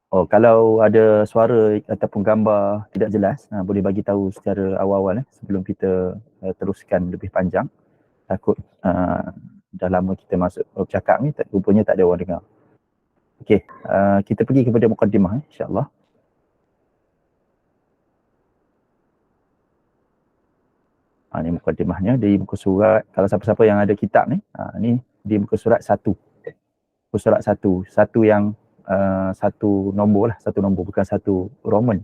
Oh, kalau ada suara ataupun gambar tidak jelas, boleh bagi tahu secara awal-awal sebelum kita teruskan lebih panjang. Takut dah lama kita masuk bercakap ni, rupanya tak ada orang dengar. Okey, kita pergi kepada mukaddimah insya-Allah. Ni mukaddimahnya di muka surat, kalau siapa-siapa yang ada kitab ni, ni di muka surat 1. Muka surat 1. Satu yang satu nombor lah, satu nombor bukan satu Roman.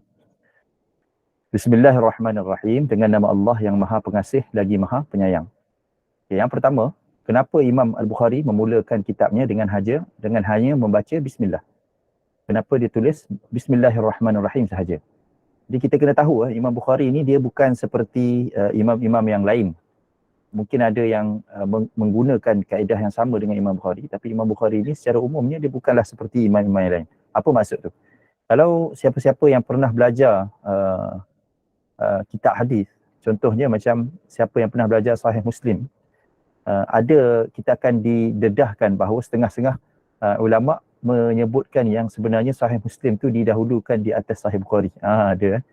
Bismillahirrahmanirrahim, dengan nama Allah yang Maha Pengasih lagi Maha Penyayang. Okay, yang pertama, kenapa Imam Al-Bukhari memulakan kitabnya dengan hanya membaca bismillah? Kenapa dia tulis Bismillahirrahmanirrahim sahaja? Jadi kita kena tahu Imam Bukhari ni dia bukan seperti imam-imam yang lain. Mungkin ada yang menggunakan kaedah yang sama dengan Imam Bukhari, tapi Imam Bukhari ni secara umumnya dia bukanlah seperti imam-imam yang lain. Apa maksud tu? Kalau siapa-siapa yang pernah belajar kitab hadis, contohnya macam siapa yang pernah belajar Sahih Muslim, kita akan didedahkan bahawa setengah-setengah ulama menyebutkan yang sebenarnya Sahih Muslim tu didahulukan di atas Sahih Bukhari. Ada.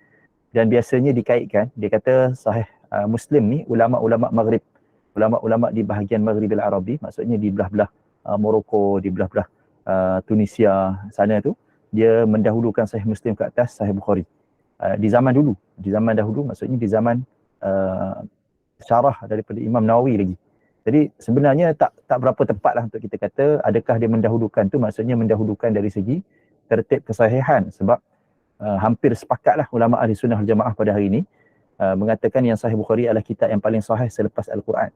Dan biasanya dikaitkan, dia kata Sahih Muslim ni ulama-ulama Maghrib, ulama-ulama di bahagian Maghrib al-Arabi, maksudnya di belah-belah Morocco, di belah-belah Tunisia sana tu, dia mendahulukan Sahih Muslim ke atas Sahih Bukhari. Di zaman dulu, di zaman dahulu, maksudnya di zaman syarah daripada Imam Nawawi lagi. Jadi sebenarnya tak berapa tepatlah untuk kita kata adakah dia mendahulukan tu, maksudnya mendahulukan dari segi tertib kesahihan, sebab hampir sepakatlah ulama ahli sunnah wal jamaah pada hari ini mengatakan yang Sahih Bukhari adalah kitab yang paling sahih selepas Al-Quran.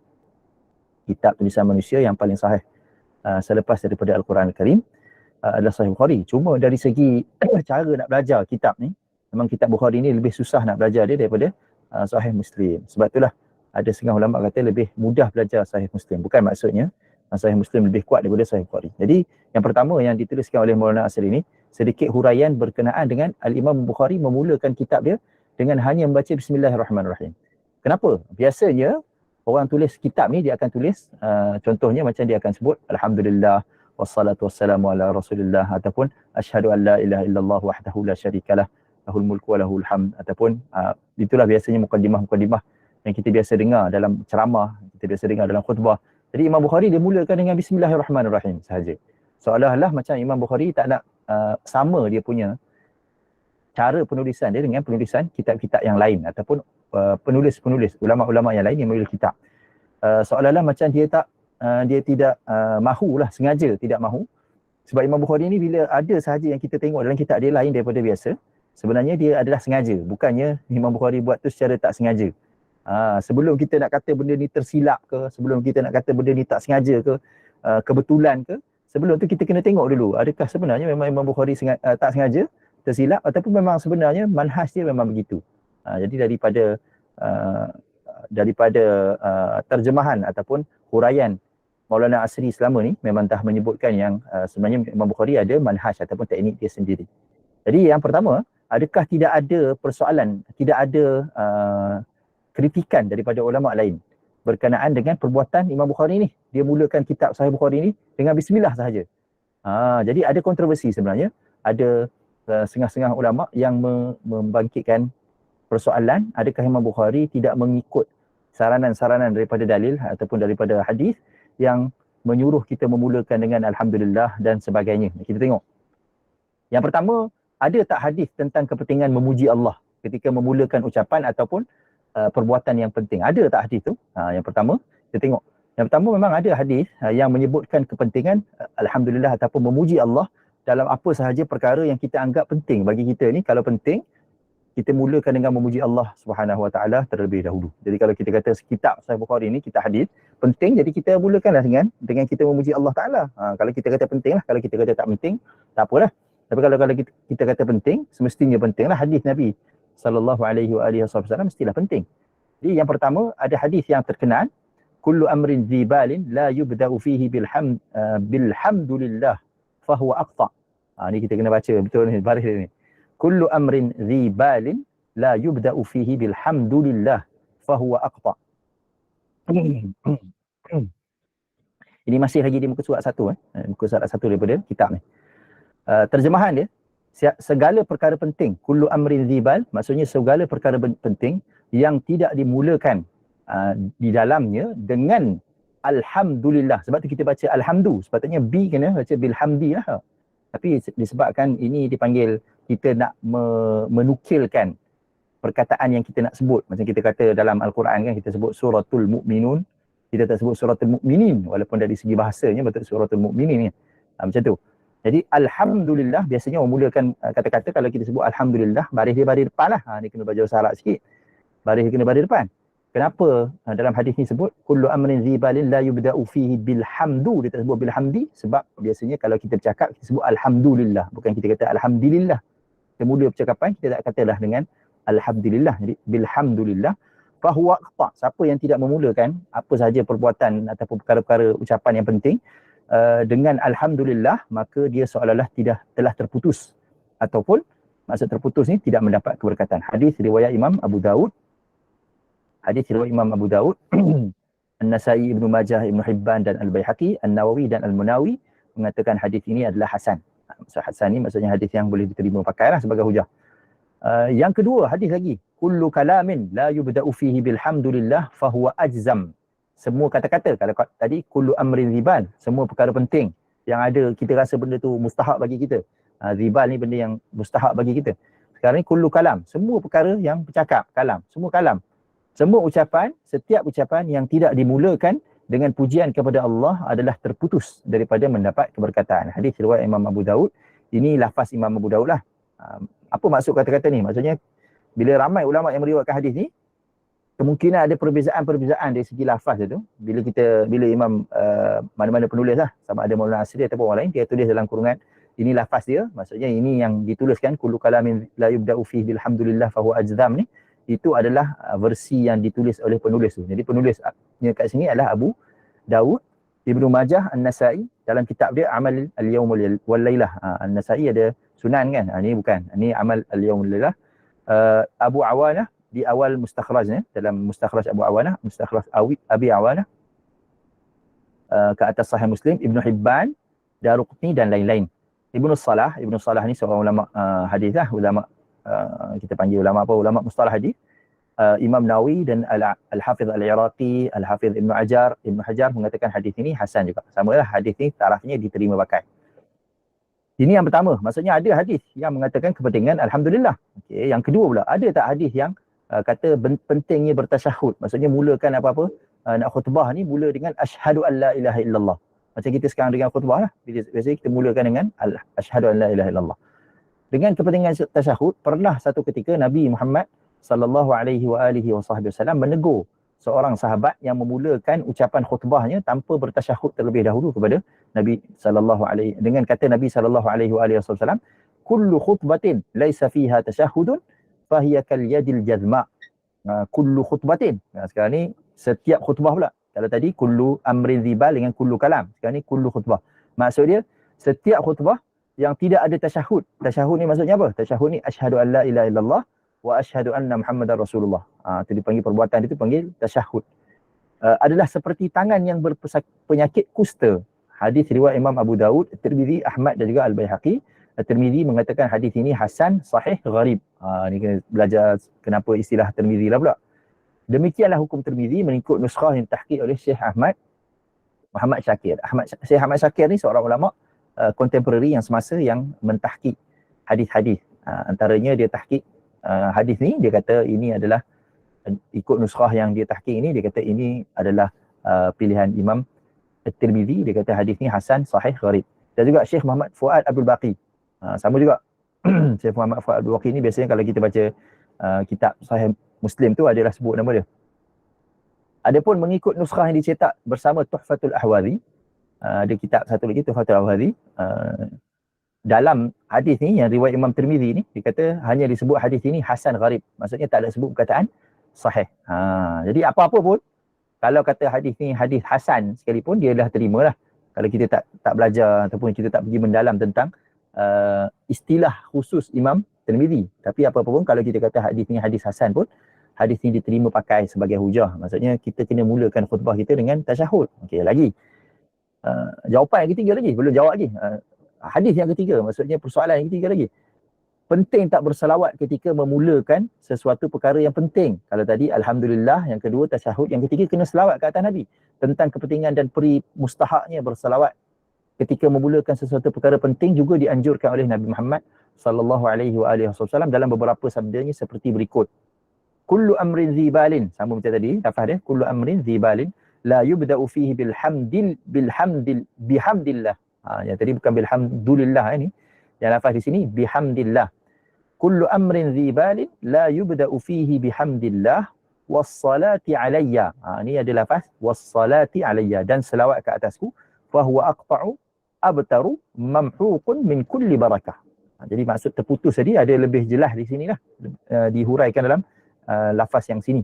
Kitab tulisan manusia yang paling sahih selepas daripada Al-Quran Al-Karim adalah Sahih Bukhari. Cuma dari segi cara nak belajar kitab ni, memang kitab Bukhari ni lebih susah nak belajar dia daripada Sahih Muslim. Sebab itulah ada setengah ulama kata lebih mudah belajar Sahih Muslim. Bukan maksudnya Sahih Muslim lebih kuat daripada Sahih Bukhari. Jadi yang pertama yang dituliskan oleh Maulana Asri ini, sedikit huraian berkenaan dengan Al-Imam Bukhari memulakan kitab dia dengan hanya membaca Bismillahirrahmanirrahim. Kenapa? Biasanya orang tulis kitab ni dia akan tulis contohnya macam dia akan sebut Alhamdulillah wassalatu wassalamu ala Rasulillah, ataupun asyhadu an la ilaha illallah wahdahu la syarikalah lahul mulku wa lahul hamd, ataupun itulah biasanya mukadimah-mukadimah yang kita biasa dengar dalam ceramah, kita biasa dengar dalam khutbah. Jadi Imam Bukhari dia mulakan dengan Bismillahirrahmanirrahim sahaja. Seolah-olah macam Imam Bukhari tak nak sama dia punya cara penulisan dia dengan penulisan kitab-kitab yang lain ataupun penulis-penulis, ulama-ulama yang lain yang menulis kitab. Seolah-olah macam dia tidak mahulah, sengaja tidak mahu. Sebab Imam Bukhari ni bila ada sahaja yang kita tengok dalam kitab dia lain daripada biasa, sebenarnya dia adalah sengaja. Bukannya Imam Bukhari buat tu secara tak sengaja. Sebelum kita nak kata benda ni tersilap ke, sebelum kita nak kata benda ni tak sengaja ke, kebetulan ke, sebelum tu kita kena tengok dulu adakah sebenarnya memang Imam Bukhari tak sengaja tersilap ataupun memang sebenarnya manhaj dia memang begitu. Jadi daripada terjemahan ataupun huraian Maulana Asri selama ni memang dah menyebutkan yang sebenarnya Imam Bukhari ada manhaj ataupun teknik dia sendiri. Jadi yang pertama, adakah tidak ada persoalan, tidak ada kritikan daripada ulama lain berkenaan dengan perbuatan Imam Bukhari ni? Dia mulakan kitab Sahih Bukhari ni dengan bismillah sahaja. Jadi ada kontroversi sebenarnya. Ada setengah-setengah ulama yang membangkitkan persoalan adakah Imam Bukhari tidak mengikut saranan-saranan daripada dalil ataupun daripada hadis yang menyuruh kita memulakan dengan Alhamdulillah dan sebagainya. Kita tengok. Yang pertama, ada tak hadis tentang kepentingan memuji Allah ketika memulakan ucapan ataupun perbuatan yang penting? Ada tak hadis tu? Yang pertama, kita tengok. Yang pertama memang ada hadis yang menyebutkan kepentingan Alhamdulillah ataupun memuji Allah dalam apa sahaja perkara yang kita anggap penting bagi kita ni. Kalau penting, kita mulakan dengan memuji Allah Subhanahu Wa Taala terlebih dahulu. Jadi kalau kita kata kitab Sahih Bukhari ni, kitab hadis penting, jadi kita mulakanlah dengan kita memuji Allah Taala. Kalau kita kata penting lah, kalau kita kata tak penting, tak apalah. Tapi kalau kita kata penting, semestinya pentinglah hadis Nabi sallallahu alaihi wasallam mestilah penting. Jadi yang pertama, ada hadis yang terkenal, kullu amrin dzibalin la yubda'u fihi bilhamdulillah fahuwa aqta. Ni kita kena baca betul ni baris ni. Kullu amrin dzibalin la yubda'u fihi bilhamdulillah fahuwa aqta. Ini masih lagi di muka surat 1 muka surat 1 daripada kitab ni. Terjemahan dia, segala perkara penting, kullu amrin dzibal, maksudnya segala perkara penting yang tidak dimulakan di dalamnya dengan alhamdulillah. Sebab tu kita baca alhamdu, sepatutnya bi kena baca bilhamdi lah. Tapi disebabkan ini dipanggil kita nak menukilkan perkataan yang kita nak sebut. Macam kita kata dalam Al-Quran kan, kita sebut suratul mu'minun, kita tak sebut suratul mu'minin, walaupun dari segi bahasanya betul suratul mu'minin kan. Macam tu. Jadi alhamdulillah biasanya memulakan kata-kata, kalau kita sebut alhamdulillah, baris dia baris depan lah. Ni kena baca bahasa Arab sikit. Baris dia kena baris depan. Kenapa dalam hadis ni sebut kullu amrin dzibalin la yubda'u fihi bilhamdu, dia tak sebut bilhamdi? Sebab biasanya kalau kita bercakap kita sebut alhamdulillah, bukan kita kata alhamdulillah. Kita mula percakapan kita tak katalah dengan alhamdulillah. Jadi bilhamdulillah fahuwa aqta. Siapa yang tidak memulakan apa sahaja perbuatan ataupun perkara-perkara ucapan yang penting dengan alhamdulillah, maka dia seolah-olah telah terputus, ataupun maksud terputus ni tidak mendapat keberkatan. Hadis riwayat Imam Abu Daud, An-Nasai, Ibnu Majah, Ibnu Hibban dan Al-Baihaqi, An-Nawawi dan Al-Munawi mengatakan hadis ini adalah hasan. Maksud hasan ni maksudnya hadis yang boleh diterima pakailah sebagai hujah. Yang kedua, hadis lagi, kullu kalamin la yubda'u fihi bilhamdulillah fahuwa ajzam. Semua kata-kata, kalau tadi kullu amrin zibal, semua perkara penting yang ada kita rasa benda tu mustahak bagi kita. Zibal ni benda yang mustahak bagi kita. Sekarang ni kullu kalam, semua perkara yang bercakap, kalam, semua kalam. Semua ucapan, setiap ucapan yang tidak dimulakan dengan pujian kepada Allah adalah terputus daripada mendapat keberkataan. Hadis riwayat Imam Abu Daud. Ini lafaz Imam Abu Daud lah. Apa maksud kata-kata ni? Maksudnya bila ramai ulama yang meriwayatkan hadis ni, kemungkinan ada perbezaan dari segi lafaz itu. Bila Imam mana-mana penulis lah, sama ada Maulana Asri ataupun orang lain, dia tulis dalam kurungan ini lafaz dia, maksudnya ini yang dituliskan kullu kalamin la yubda'u fihi bilhamdulillah fahuwa ajzam ni, itu adalah versi yang ditulis oleh penulis tu. Jadi penulisnya kat sini adalah Abu Daud, Ibnu Majah, An-Nasai dalam kitab dia Amal Al-Yawm wal Lailah. An-Nasai ada Sunan kan? Ini bukan. Ini Amal Al-Yawm wal Lailah. Abu Awanah di awal mustakhrajnya, dalam mustakhraj Abu Awanah, mustakhraj Abi Awanah ke atas Sahih Muslim, Ibnu Hibban, Daruqutni dan lain-lain. Ibnu Salah ni seorang ulama hadis lah, ulama kita panggil ulama apa? Ulama mustalah hadis. Imam Nawawi dan Al-Hafiz Al-Iraqi, Al-Hafiz Ibnu Hajar mengatakan hadis ini hasan juga. Samalah hadis ni tarafnya diterima pakai. Ini yang pertama, maksudnya ada hadis yang mengatakan kepentingan alhamdulillah. Okey, yang kedua pula, ada tak hadis yang kata pentingnya bertasyahud? Maksudnya mulakan apa-apa nak khutbah ni mula dengan asyhadu an la ilaha illallah. Macam kita sekarang dengan khutbah lah. Biasanya kita mulakan dengan asyhadu an la ilaha illallah. Dengan kepentingan tasyahud, pernah satu ketika Nabi Muhammad sallallahu alaihi wasallam menegur seorang sahabat yang memulakan ucapan khutbahnya tanpa bertasyahud terlebih dahulu kepada Nabi sallallahu alaihi, dengan kata Nabi sallallahu alaihi wasallam, kullu khutbatin laisa fiha tasyahudun fahiya kal yadil jazma. Kullu khutbatin. Sekarang ni setiap khutbah pula. Kalau tadi kullu amrin dzibal dengan kullu kalam. Sekarang ni kullu khutbah. Maksud dia setiap khutbah yang tidak ada tasyahud. Tasyahud ni maksudnya apa? Tasyahud ni asyhadu an la ilaha illallah wa asyhadu anna Muhammadar Rasulullah. Itu dipanggil perbuatan itu panggil tasyahud. Adalah seperti tangan yang berpenyakit kusta. Hadis riwayat Imam Abu Daud, Tirmizi, Ahmad dan juga Al-Baihaqi. Tirmizi mengatakan hadis ini hasan, sahih, gharib. Ni kena belajar kenapa istilah Tirmizi lah pula. Demikianlah hukum Tirmizi mengikut nuskhah yang tahqiq oleh Syekh Muhammad Syakir. Syekh Ahmad Syakir ni seorang ulama contemporary yang semasa yang mentahqiq hadis-hadis. Antaranya dia tahqiq hadis ni, dia kata ini adalah ikut nuskhah yang dia tahqiq ini, dia kata ini adalah pilihan Imam At-Tirmizi. Dia kata hadis ni hasan, sahih, gharib. Dan juga Syekh Muhammad Fuad Abdul Baqi. Sama juga. Syekh Muhammad Fuad Abdul Baqi ni biasanya kalau kita baca kitab Sahih Muslim tu adalah sebut nama dia. Adapun mengikut nuskhah yang dicetak bersama Tuhfatul Ahwazi, ada kitab satu lagi Tuhfatul Ahwazi, dalam hadis ni yang riwayat Imam Tirmizi ni, dia kata hanya disebut hadis ini hasan gharib. Maksudnya tak ada sebut perkataan sahih. Jadi apa-apa pun kalau kata hadis ni hadis hasan sekalipun, dia dah terima lah. Kalau kita tak belajar ataupun kita tak pergi mendalam tentang istilah khusus Imam Tirmizi. Tapi apa-apa pun kalau kita kata hadis ni hadis hasan pun, hadis ni diterima pakai sebagai hujah. Maksudnya kita kena mulakan khutbah kita dengan tasyahud. Okey, lagi. Jawapan yang ketiga lagi, belum jawab lagi. Hadis yang ketiga, maksudnya persoalan yang ketiga lagi. penting tak berselawat ketika memulakan sesuatu perkara yang penting. Kalau tadi alhamdulillah, yang kedua tasyahud, yang ketiga kena selawat ke atas Nabi. Tentang kepentingan dan peri mustahaknya berselawat ketika memulakan sesuatu perkara penting juga dianjurkan oleh Nabi Muhammad sallallahu alaihi wasallam dalam beberapa sabdanya seperti berikut. Kullu amrin zibalin, sama macam tadi lafaz dia, kullu amrin zibalin la yubda'u fihi bihamdillah. Yang tadi bukan bilhamdulillah ini. Yang lafaz di sini bihamdillah. Kullu amrin zibalin la yubda'u fihi bihamdillah wassalati alayya. Ini ada lafaz wassalati alayya, dan selawat ke atasku, fahuwa aqta'u abtaru mamhuqun min kulli barakah. Jadi maksud terputus tadi ada lebih jelas di sinilah, dihuraikan dalam lafaz yang sini.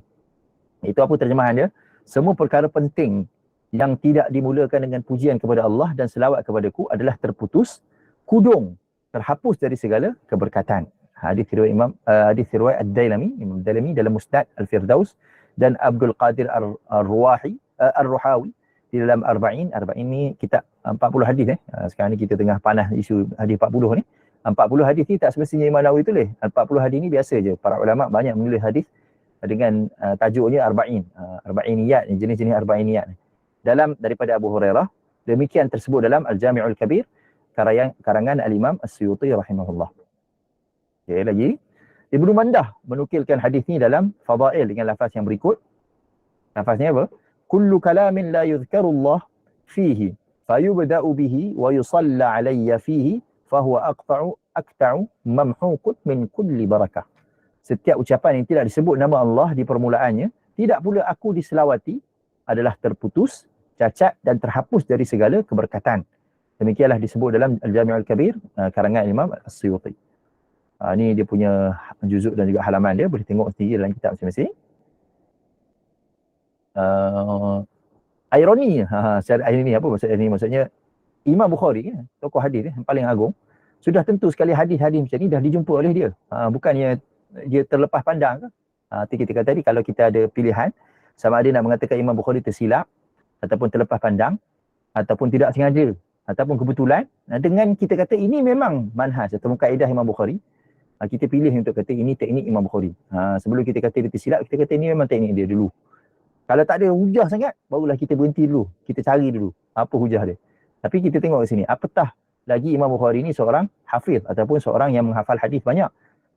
Itu apa terjemahan dia? Semua perkara penting yang tidak dimulakan dengan pujian kepada Allah dan selawat kepadaku adalah terputus, kudung, terhapus dari segala keberkatan. Hadis riwayat Ad-Dailami, Imam Ad-Dailami dalam Musnad Al-Firdaus, dan Abdul Qadir Ar-Ruhawi di dalam Arba'in. Arba'in ni kitab 40 hadis. Sekarang ni kita tengah panas isu hadis 40 ni. 40 hadis ni tak semestinya Imam Nawawi tulis. 40 hadis ni biasa je. Para ulama banyak menulis hadis dengan tajuknya Arba'in. Arba'iniyat, jenis-jenis Arba'iniyat. Daripada Abu Hurairah. Demikian tersebut dalam Al-Jami'ul Kabir karangan Al-Imam As-Suyuti rahimahullah. Okay, lagi. Ibnu Mandah menukilkan hadis ni dalam Fadail dengan lafaz yang berikut. Lafaznya apa? Kullu kalamin la yuzkarullah fihi fayubda'u bihi wa yusalla alayya fihi fahuwa aqta'u mamhuqut min kulli barakah. Setiap ucapan yang tidak disebut nama Allah di permulaannya, tidak pula aku diselawati, adalah terputus, cacat dan terhapus dari segala keberkatan. Demikianlah disebut dalam Al-Jami'ul Kabir karangan Imam As-Suyuti. Ini dia punya juzuk dan juga halaman dia, boleh tengok sendiri dalam kitab masing-masing. Ironi, secara ironi apa maksudnya ni? Maksudnya Imam Bukhari, tokoh hadis yang paling agung, sudah tentu sekali hadis-hadis macam ni dah dijumpa oleh dia. Bukannya dia terlepas pandang ke? Kita kata tadi, kalau kita ada pilihan, sama ada nak mengatakan Imam Bukhari tersilap, ataupun terlepas pandang, ataupun tidak sengaja, ataupun kebetulan, dengan kita kata ini memang manhaj atau kaedah Imam Bukhari, kita pilih untuk kata ini teknik Imam Bukhari. Sebelum kita kata dia tersilap, kita kata ini memang teknik dia dulu. Kalau tak ada hujah sangat, barulah kita berhenti dulu. Kita cari dulu apa hujah dia. Tapi kita tengok ke sini, apatah lagi Imam Bukhari ni seorang hafiz ataupun seorang yang menghafal hadis banyak.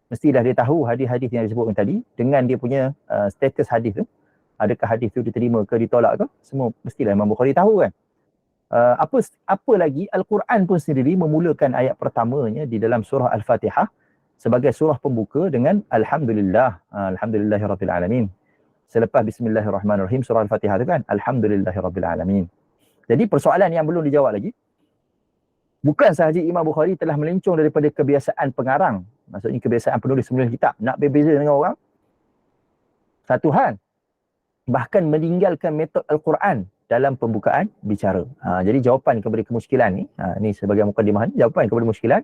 Mestilah dia tahu hadis-hadis yang disebutkan tadi dengan dia punya status hadis tu. Adakah hadis tu diterima ke ditolak ke? Semua mestilah Imam Bukhari tahu kan. Apa lagi Al-Quran pun sendiri memulakan ayat pertamanya di dalam surah Al-Fatihah sebagai surah pembuka dengan Alhamdulillah, Alhamdulillahirabbil alamin. Selepas Bismillahirrahmanirrahim surah Al-Fatihah tu kan Alhamdulillahirabbil alamin. Jadi persoalan yang belum dijawab lagi, bukan sahaja Imam Bukhari telah melencong daripada kebiasaan pengarang, maksudnya kebiasaan penulis kitab, nak berbeza dengan orang, satu hal, bahkan meninggalkan metod Al-Quran dalam pembukaan bicara. Jadi jawapan kepada kemuskilan ni, ni sebagai mukadimah ni, jawapan kepada kemuskilan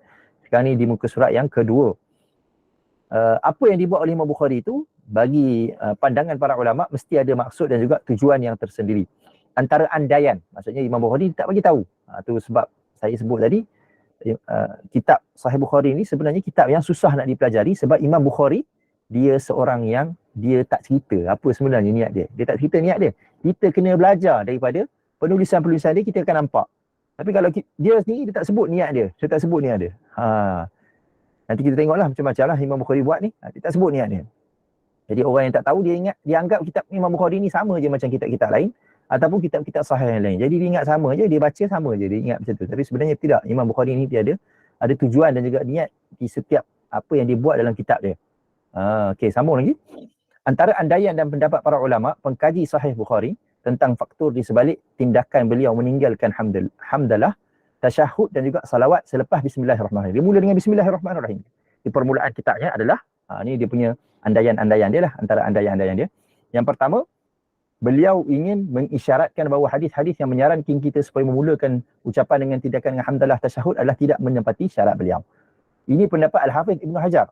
sekarang ni di muka surat yang kedua. Apa yang dibuat oleh Imam Bukhari itu bagi pandangan para ulama mesti ada maksud dan juga tujuan yang tersendiri. Antara andaian, maksudnya Imam Bukhari tak bagi tahu. Itu sebab saya sebut tadi, kitab Sahih Bukhari ni sebenarnya kitab yang susah nak dipelajari sebab Imam Bukhari dia seorang yang dia tak cerita apa sebenarnya niat dia. Dia tak cerita niat dia. Kita kena belajar daripada penulisan-penulisan dia, kita akan nampak. Tapi kalau dia sendiri dia tak sebut niat dia. Dia tak sebut niat dia. Nanti kita tengoklah macam-macam lah Imam Bukhari buat ni. Dia tak sebut niat dia. Jadi orang yang tak tahu dia anggap kitab Imam Bukhari ni sama je macam kitab-kitab lain ataupun kitab-kitab sahih yang lain. Jadi dia ingat sama je, dia baca sama je, dia ingat macam tu. Tapi sebenarnya tidak. Imam Bukhari ni dia ada tujuan dan juga niat di setiap apa yang dia buat dalam kitab dia. Okey, sambung lagi. Antara andaian dan pendapat para ulama pengkaji Sahih Bukhari tentang faktor di sebalik tindakan beliau meninggalkan hamdalah, tasyahud dan juga salawat selepas Bismillahirrahmanirrahim. Dia mula dengan Bismillahirrahmanirrahim. Di permulaan kitabnya adalah, ni dia punya andaian-andaian dia lah, antara andaian-andaian dia. Yang pertama, beliau ingin mengisyaratkan bahawa hadis-hadis yang menyarankan kita supaya memulakan ucapan dengan tindakan dengan hamdalah tasyahud adalah tidak menepati syarat beliau. Ini pendapat Al-Hafiz Ibn Hajar.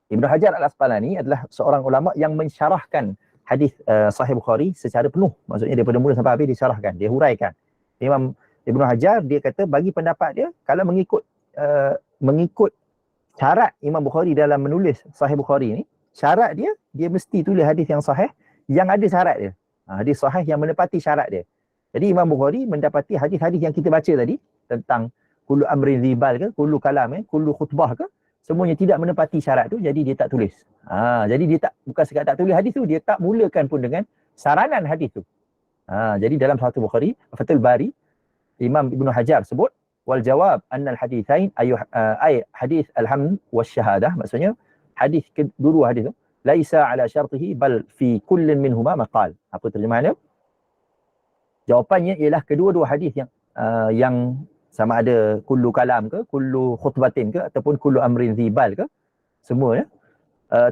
Ibn Hajar Al-Asqalani adalah seorang ulama yang mensyarahkan hadis Sahih Bukhari secara penuh. Maksudnya daripada mula sampai habis disyarahkan, dia huraikan. Imam Ibn Hajar dia kata bagi pendapat dia, kalau mengikut syarat Imam Bukhari dalam menulis Sahih Bukhari ni, syarat dia mesti tulis hadis yang sahih yang ada syarat dia. Hadis sahih yang menepati syarat dia. Jadi Imam Bukhari mendapati hadis-hadis yang kita baca tadi tentang kullu amrin zibal ke, kullu kalam kullu khutbah ke, semuanya tidak menepati syarat tu, jadi dia tak tulis. Jadi dia tak, bukan sekadar tak tulis hadis tu, dia tak mulakan pun dengan saranan hadis tu. Jadi dalam Sahih Bukhari, Fathul Bari, Imam Ibnu Hajar sebut wal jawab anna al hadithain ay hadis al-hamd was syahadah, maksudnya hadis kedua hadis tu laisa ala syartihi bal fi kullin minhuma maqal. Apa terjemahannya? Jawapannya ialah kedua-dua hadis yang sama ada kullu kalam ke, kullu khutbatin ke, ataupun kullu amrin zibal ke, semuanya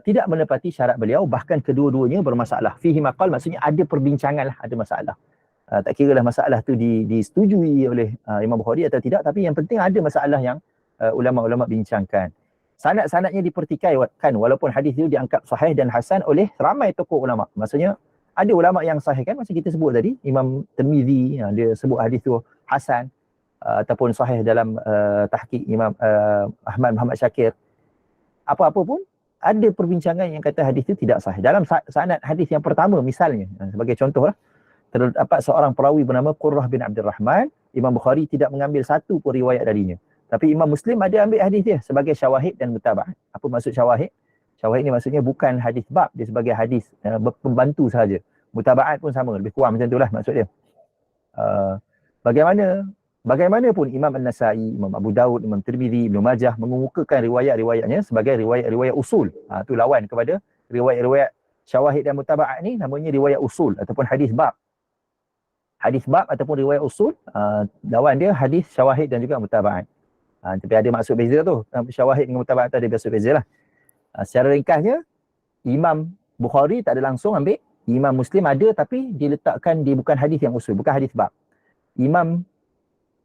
tidak menepati syarat beliau, bahkan kedua-duanya bermasalah. Fihi maqal, maksudnya ada perbincangan lah, ada masalah. Tak kira lah masalah tu disetujui oleh Imam Bukhari atau tidak, tapi yang penting ada masalah yang ulama-ulama bincangkan. Sanad-sanadnya dipertikaikan, walaupun hadis itu dianggap sahih dan hasan oleh ramai tokoh ulama. Maksudnya ada ulama yang sahih kan, macam kita sebut tadi, Imam Tirmizi, dia sebut hadis tu hasan, ataupun sahih dalam tahqiq Imam Ahmad Muhammad Syakir. Apa-apa pun ada perbincangan yang kata hadis itu tidak sahih. Dalam sanad hadis yang pertama misalnya, sebagai contoh lah, terdapat seorang perawi bernama Qurrah bin Abdul Rahman. Imam Bukhari tidak mengambil satu pun riwayat darinya. Tapi Imam Muslim ada ambil hadis dia sebagai syawahid dan mutaba'at. Apa maksud syawahid? Syawahid ni maksudnya bukan hadis bab, dia sebagai hadis pembantu sahaja. Mutaba'at pun sama, lebih kurang macam itulah maksud dia. Bagaimanapun Imam An-Nasai, Imam Abu Daud, Imam Tirmizi, Ibnu Majah mengemukakan riwayat-riwayatnya sebagai riwayat-riwayat usul. Itu lawan kepada riwayat-riwayat syawahid dan mutaba'at ni, namanya riwayat usul ataupun hadis bab. Hadis bab ataupun riwayat usul, lawan dia hadis syawahid dan juga mutaba'at. Tapi ada maksud beza tu. Syawahid dengan mutaba'at tu ada maksud beza lah. Secara ringkasnya, Imam Bukhari tak ada langsung ambil, Imam Muslim ada tapi diletakkan dia bukan hadis yang usul, bukan hadis bab. Imam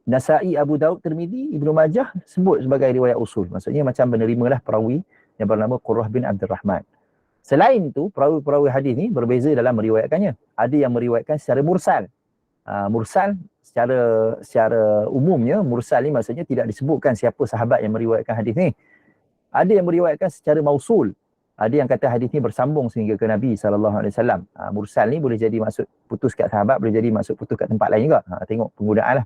Nasai, Abu Daud, Tirmizi, Ibnu Majah sebut sebagai riwayat usul. Maksudnya macam menerimalah perawi yang bernama Qurrah bin Abdul Rahman. Selain itu, perawi-perawi hadis ni berbeza dalam meriwayatkannya. Ada yang meriwayatkan secara mursal. Mursal secara umumnya, mursal ni maksudnya tidak disebutkan siapa sahabat yang meriwayatkan hadis ni. Ada yang meriwayatkan secara mausul. Ada yang kata hadis ni bersambung sehingga ke Nabi SAW. Mursal ni boleh jadi maksud putus kat sahabat, boleh jadi maksud putus kat tempat lain juga. Tengok penggunaan lah.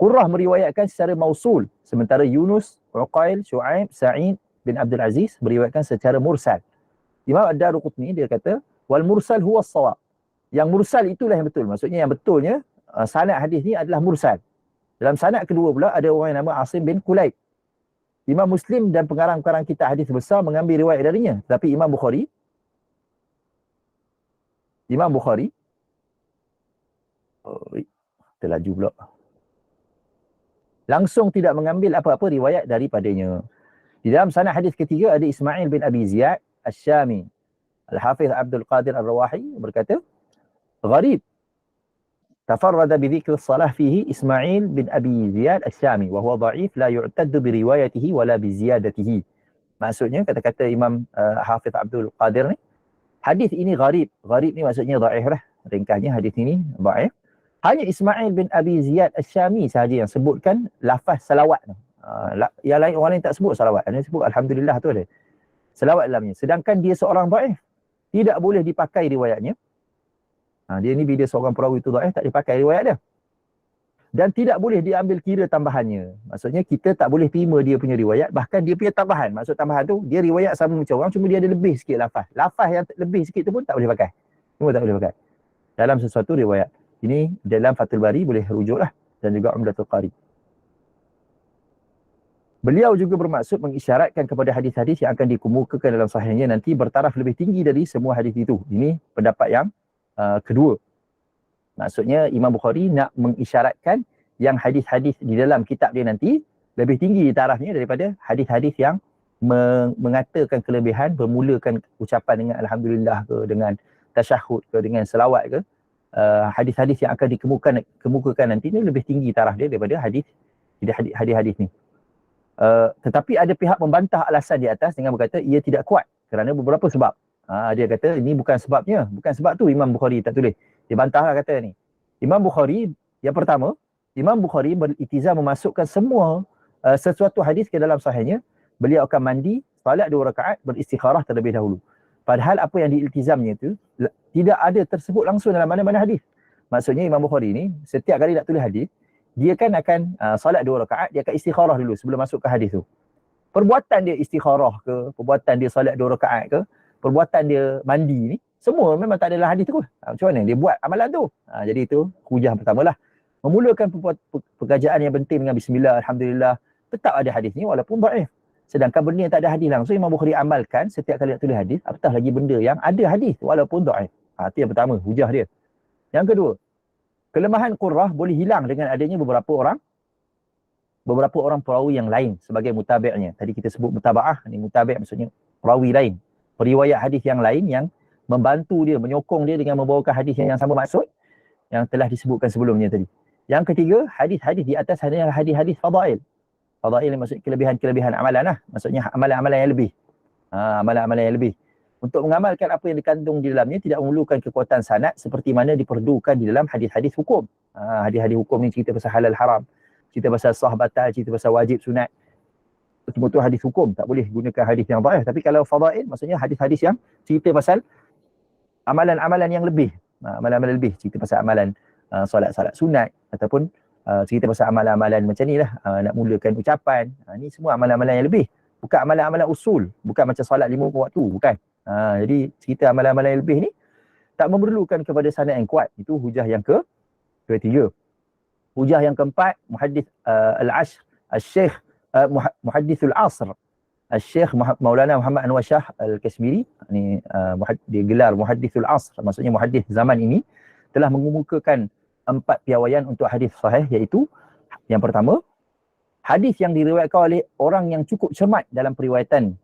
Qurrah meriwayatkan secara mausul, sementara Yunus, Uqail, Shu'aib, Sa'id bin Abdul Aziz meriwayatkan secara mursal. Imam Ad-Daruqutni dia kata wal mursal huwa as-shawab. Yang mursal itulah yang betul. Maksudnya yang betulnya sanad hadis ni adalah mursal. Dalam sanad kedua pula ada orang yang nama Asim bin Kulayb. Imam Muslim dan pengarang-pengarang kitab hadis besar mengambil riwayat darinya. Tapi Imam Bukhari terlaju pula, langsung tidak mengambil apa-apa riwayat daripadanya. Di dalam sanad hadis ketiga ada Ismail bin Abi Ziyad Asy-Syami. Al-Hafiz Abdul Qadir Ar-Rawahi berkata, gharib tafarrada bi dzikr as-salah fihi Ismail bin Abi Ziyad Asy-Syami wa huwa dha'if la yu'taddu bi riwayatihi wala bi ziyadatihi. Maksudnya kata-kata Imam Hafiz Abdul Qadir ni, hadis ini gharib. Gharib ni maksudnya dhaif lah. Ringkasnya hadis ini dhaif. Hanya Ismail bin Abi Ziyad Asy-Syami sahaja yang sebutkan lafaz salawat. Yang lain, orang lain tak sebut salawat. Dia sebut alhamdulillah tu ada salawat dalamnya. Sedangkan dia seorang dhaif, tidak boleh dipakai riwayatnya. Dia ni bila seorang perawi itu dhaif, tak dipakai riwayat dia. Dan tidak boleh diambil kira tambahannya. Maksudnya kita tak boleh terima dia punya riwayat, bahkan dia punya tambahan. Maksud tambahan tu, dia riwayat sama macam orang, cuma dia ada lebih sikit lafaz. Lafaz yang lebih sikit tu pun tak boleh pakai. Semua tak boleh pakai dalam sesuatu riwayat. Ini dalam Fathul Bari boleh rujuklah, dan juga Umdatul Qari. Beliau juga bermaksud mengisyaratkan kepada hadis-hadis yang akan dikemukakan dalam sahihnya nanti bertaraf lebih tinggi dari semua hadis itu. Ini pendapat yang kedua. Maksudnya Imam Bukhari nak mengisyaratkan yang hadis-hadis di dalam kitab dia nanti lebih tinggi tarafnya daripada hadis-hadis yang mengatakan kelebihan, bermulakan ucapan dengan alhamdulillah ke, dengan tasyahud ke, dengan selawat ke. Hadis-hadis yang akan dikemukakan nanti ni lebih tinggi taraf dia daripada hadis-hadis ni. Tetapi ada pihak membantah alasan di atas dengan berkata ia tidak kuat kerana beberapa sebab. Dia kata ini bukan sebabnya, bukan sebab tu Imam Bukhari tak tulis. Dia bantahlah kata ni. Imam Bukhari, yang pertama, Imam Bukhari beritizam memasukkan semua sesuatu hadis ke dalam sahihnya beliau akan mandi, salat 2 rakaat, beristikharah terlebih dahulu. Padahal apa yang diiltizamnya itu tidak ada tersebut langsung dalam mana-mana hadis. Maksudnya Imam Bukhari ni setiap kali nak tulis hadis, dia kan akan salat 2 rakaat, dia akan istikharah dulu sebelum masuk ke hadis tu. Perbuatan dia istikharah ke, perbuatan dia salat 2 rakaat ke, perbuatan dia mandi ni, semua memang tak adalah hadis tu. Macam mana dia buat amalan tu? Jadi itu hujah pertamalah. Memulakan pekerjaan yang penting dengan bismillah, alhamdulillah, tetap ada hadis ni walaupun dhaif. Sedangkan benda yang tak ada hadis langsung, Imam Bukhari amalkan setiap kali nak tulis hadis, apatah lagi benda yang ada hadis walaupun dhaif. Itu yang pertama, hujah dia. Yang kedua, kelemahan qurrah boleh hilang dengan adanya beberapa orang perawi yang lain sebagai mutabi'nya. Tadi kita sebut mutabaah, ni mutabi' maksudnya perawi lain, periwayat hadis yang lain yang membantu dia, menyokong dia dengan membawakan hadis yang sama maksud yang telah disebutkan sebelumnya tadi. Yang ketiga, hadis-hadis di atas adalah hadis-hadis fadail. Fadail maksud kelebihan-kelebihan amalan lah. Maksudnya amalan-amalan yang lebih. Amalan-amalan yang lebih. Untuk mengamalkan apa yang dikandung di dalamnya tidak memerlukan kekuatan sanad seperti mana diperlukan di dalam hadis-hadis hukum. Hadis-hadis hukum ni cerita pasal halal haram, cerita pasal sah batal, cerita pasal wajib sunat. Betul-betul hadis hukum, tak boleh gunakan hadis yang dhaif. Tapi kalau fadail maksudnya hadis-hadis yang cerita pasal amalan-amalan yang lebih. Amalan-amalan lebih, cerita pasal amalan solat-solat sunat ataupun cerita pasal amalan-amalan macam ni lah, nak mulakan ucapan. Ni semua amalan-amalan yang lebih. Bukan amalan-amalan usul, bukan macam solat 5 waktu, bukan. Jadi cerita amalan-amalan yang lebih ni tak memerlukan kepada sanad yang kuat. Itu hujah yang ketiga. Hujah yang keempat, muhaddits al-ashr, al-syekh muhadditsul asr, al-syekh Maulana Muhammad Anwar Shah al-Kashmiri, ni dia gelar muhadditsul asr, maksudnya muhaddits zaman ini, telah mengemukakan 4 piawaian untuk hadis sahih, iaitu yang pertama, hadis yang diriwayatkan oleh orang yang cukup cermat dalam periwayatan.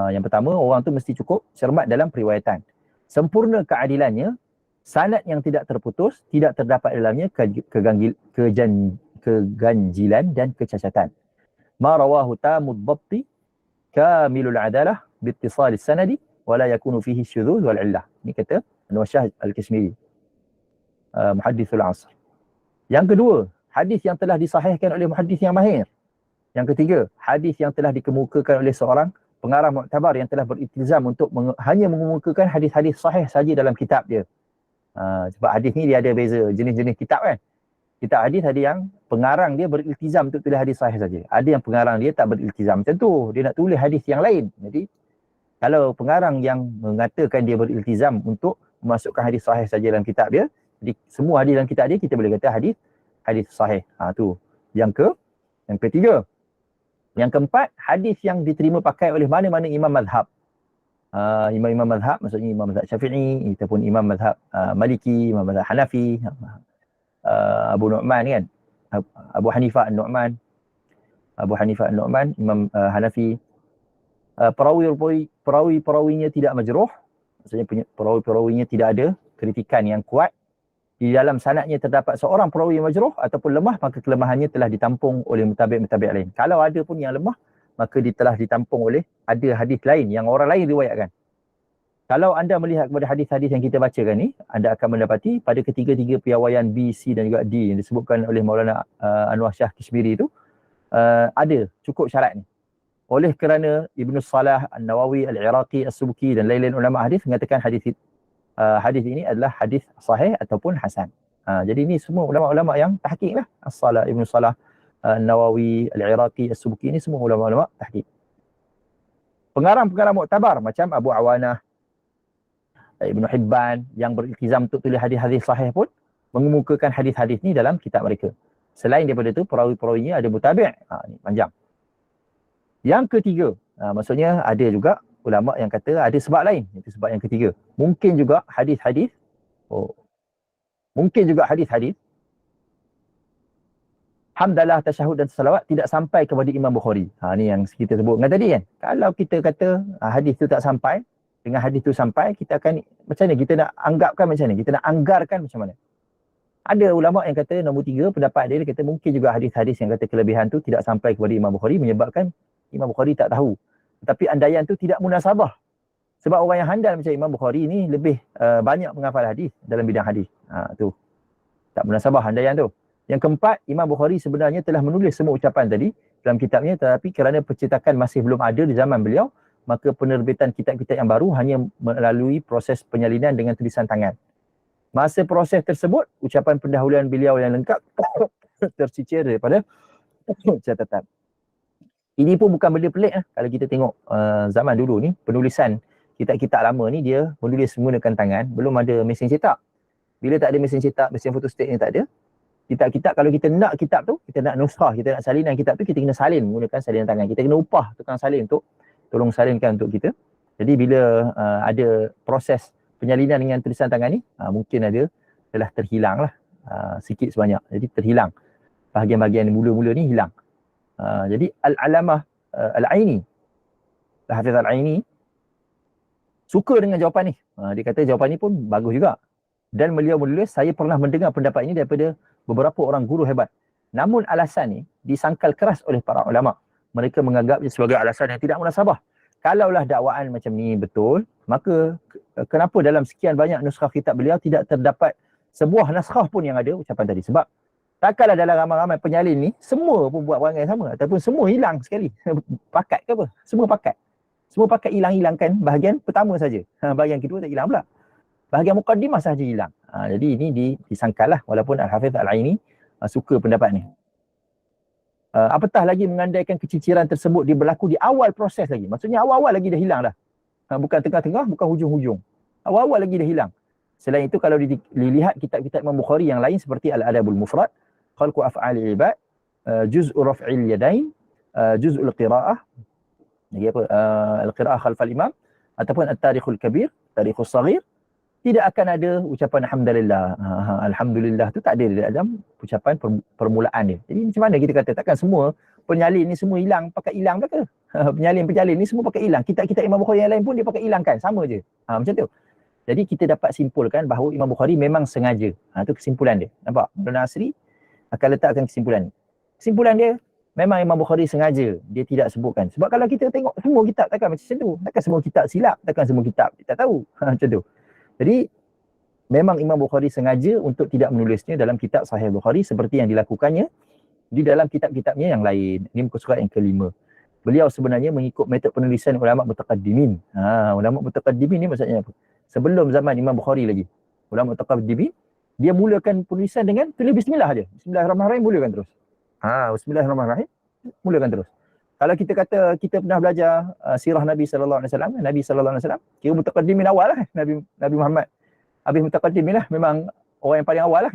Yang pertama, orang tu mesti cukup cermat dalam periwayatan. Sempurna keadilannya, sanad yang tidak terputus, tidak terdapat dalamnya keganjilan dan kecacatan. Ma rawahu tamud dhabti kamilul adalah bittisal sanadi wala yakunu fihi syudzuz wal illah. Ini kata Anwar Shah al-Kashmiri, muhadditsul asr. Yang kedua, hadis yang telah disahihkan oleh muhaddis yang mahir. Yang ketiga, hadis yang telah dikemukakan oleh seorang pengarang muktabar yang telah beriltizam untuk hanya mengemukakan hadis-hadis sahih saja dalam kitab dia. Sebab hadis ni dia ada beza jenis-jenis kitab kan. Kitab hadis ada yang pengarang dia beriltizam untuk tulis hadis sahih saja. Ada yang pengarang dia tak beriltizam macam tu. Dia nak tulis hadis yang lain. Jadi kalau pengarang yang mengatakan dia beriltizam untuk memasukkan hadis sahih saja dalam kitab dia, jadi semua hadis dalam kitab dia kita boleh kata hadis sahih. Tu. Yang ketiga. Yang keempat, hadis yang diterima pakai oleh mana-mana imam mazhab. Imam-imam mazhab maksudnya imam mazhab Syafi'i ataupun imam mazhab Maliki, imam mazhab Hanafi, Abu Nu'man kan. Abu Hanifah An-Nu'man, imam Hanafi. Perawi-perawinya tidak majruh, maksudnya perawi-perawinya tidak ada kritikan yang kuat. Di dalam sanadnya terdapat seorang perawi yang majruh ataupun lemah, maka kelemahannya telah ditampung oleh mutabi'-mutabi' lain. Kalau ada pun yang lemah, maka dia telah ditampung oleh ada hadis lain yang orang lain riwayatkan. Kalau anda melihat kepada hadis-hadis yang kita bacakan ni, anda akan mendapati pada ketiga-tiga piawaian B, C dan juga D yang disebutkan oleh Maulana Anwar Shah Kashmiri itu, ada cukup syarat ni. Oleh kerana Ibn Salah, An-Nawawi, Al-Iraqi, As-Subki dan lain-lain ulama hadis mengatakan hadis ini adalah hadis sahih ataupun hasan. Jadi ini semua ulama-ulama yang tahqiq lah. As-Salah, Ibn Salah, Nawawi, Al-Iraqi, As-Subki, ini semua ulama-ulama tahqiq. Pengarang-pengarang muktabar macam Abu Awanah, Ibn Hibban yang beriltizam untuk tulis hadis-hadis sahih pun mengemukakan hadis-hadis ni dalam kitab mereka. Selain daripada itu, perawi-perawinya ada mutabi'. Ni panjang. Yang ketiga, maksudnya ada juga ulama yang kata ada sebab lain. Itu sebab yang ketiga. Mungkin juga hadis-hadis hamdalah, tasyahud dan salawat tidak sampai kepada Imam Bukhari. Ni yang kita sebut dengan tadi kan. Kalau kita kata hadis tu tak sampai, dengan hadis tu sampai, kita akan macam mana? Kita nak anggapkan macam mana? Kita nak anggarkan macam mana? Ada ulama yang kata nombor 3, pendapat dia kata mungkin juga hadis-hadis yang kata kelebihan tu tidak sampai kepada Imam Bukhari menyebabkan Imam Bukhari tak tahu. Tetapi andaian tu tidak munasabah. Sebab orang yang handal macam Imam Bukhari ni lebih banyak menghafal hadis dalam bidang hadis. Tu. Tak munasabah andaian tu. Yang keempat, Imam Bukhari sebenarnya telah menulis semua ucapan tadi dalam kitabnya, tetapi kerana percetakan masih belum ada di zaman beliau, maka penerbitan kitab-kitab yang baru hanya melalui proses penyalinan dengan tulisan tangan. Masa proses tersebut, ucapan pendahuluan beliau yang lengkap tercicir daripada catatan. Ini pun bukan benda pelik kalau kita tengok zaman dulu ni, penulisan kitab-kitab lama ni dia menulis menggunakan tangan, belum ada mesin cetak. Bila tak ada mesin cetak, mesin fotostat ni tak ada, kitab-kitab kalau kita nak kitab tu, kita nak nuskhah, kita nak salinan kitab tu, kita kena salin menggunakan salinan tangan. Kita kena upah tukang salin untuk tolong salinkan untuk kita. Jadi bila ada proses penyalinan dengan tulisan tangan ni, mungkin ada telah terhilang lah sikit sebanyak. Jadi terhilang. Bahagian-bahagian mula-mula ni hilang. Jadi Al-Alamah Al-Aini, Hafiz Al-Aini suka dengan jawapan ni. Dia kata jawapan ni pun bagus juga. Dan beliau menulis, saya pernah mendengar pendapat ini daripada beberapa orang guru hebat. Namun alasan ni disangkal keras oleh para ulama. Mereka menganggapnya sebagai alasan yang tidak munasabah. Kalaulah dakwaan macam ni betul, maka kenapa dalam sekian banyak nuskhah kitab beliau tidak terdapat sebuah naskah pun yang ada ucapan tadi? Sebab takkanlah dalam ramai-ramai penyalin ni semua pun buat perangai sama ataupun semua hilang sekali. Pakat ke apa? Semua pakat. Semua pakat hilangkan bahagian pertama saja. Bahagian kedua tak hilang pula. Bahagian muqaddimah sahaja hilang. Jadi ini disangkal lah, walaupun Al-Hafiz Al-Aini suka pendapat ni. Apatah lagi mengandaikan keciciran tersebut dia berlaku di awal proses lagi. Maksudnya awal-awal lagi dah hilang dah. Bukan tengah-tengah, bukan hujung-hujung. Awal-awal lagi dah hilang. Selain itu kalau dilihat kitab-kitab Imam Bukhari yang lain seperti Al-Adabul Mufrad, Khalqu Af'alil Ibad, Juz'u Raf'il Yadain, Juz'ul Qira'ah, Al-Qira'ah Khalfal Imam, ataupun At-Tarikhul Kabir, Tarikhul Saghir, tidak akan ada ucapan Alhamdulillah. Alhamdulillah tu tak ada dalam ucapan permulaan dia. Jadi macam mana kita kata, takkan semua penyalin ni semua hilang, pakai hilang ke? Penyalin ni semua pakai hilang. Kitab-kitab Imam Bukhari yang lain pun dia pakai hilangkan, sama je. Macam tu. Jadi kita dapat simpulkan bahawa Imam Bukhari memang sengaja. Itu kesimpulan dia. Nampak? Maulana Asri akan letakkan kesimpulan ni. Kesimpulan dia, memang Imam Bukhari sengaja dia tidak sebutkan. Sebab kalau kita tengok semua kitab takkan macam tu. Takkan semua kitab silap, takkan semua kitab kita tahu. Macam tu. Jadi memang Imam Bukhari sengaja untuk tidak menulisnya dalam kitab Sahih Bukhari seperti yang dilakukannya di dalam kitab-kitabnya yang lain. Ini muka surat yang kelima. Beliau sebenarnya mengikut metod penulisan ulama mutaqaddimin. Ulama mutaqaddimin ni maksudnya apa? Sebelum zaman Imam Bukhari lagi. Ulama mutaqaddimin dia mulakan penulisan dengan tulis bismillah aja. Bismillahirrahmanirrahim, mulakan terus. Bismillahirrahmanirrahim, mulakan terus. Kalau kita kata kita pernah belajar sirah Nabi sallallahu alaihi wasallam, Nabi sallallahu alaihi wasallam kira mutaqaddimin awal lah, Nabi Muhammad. Habis mutaqaddimin lah, memang orang yang paling awal lah.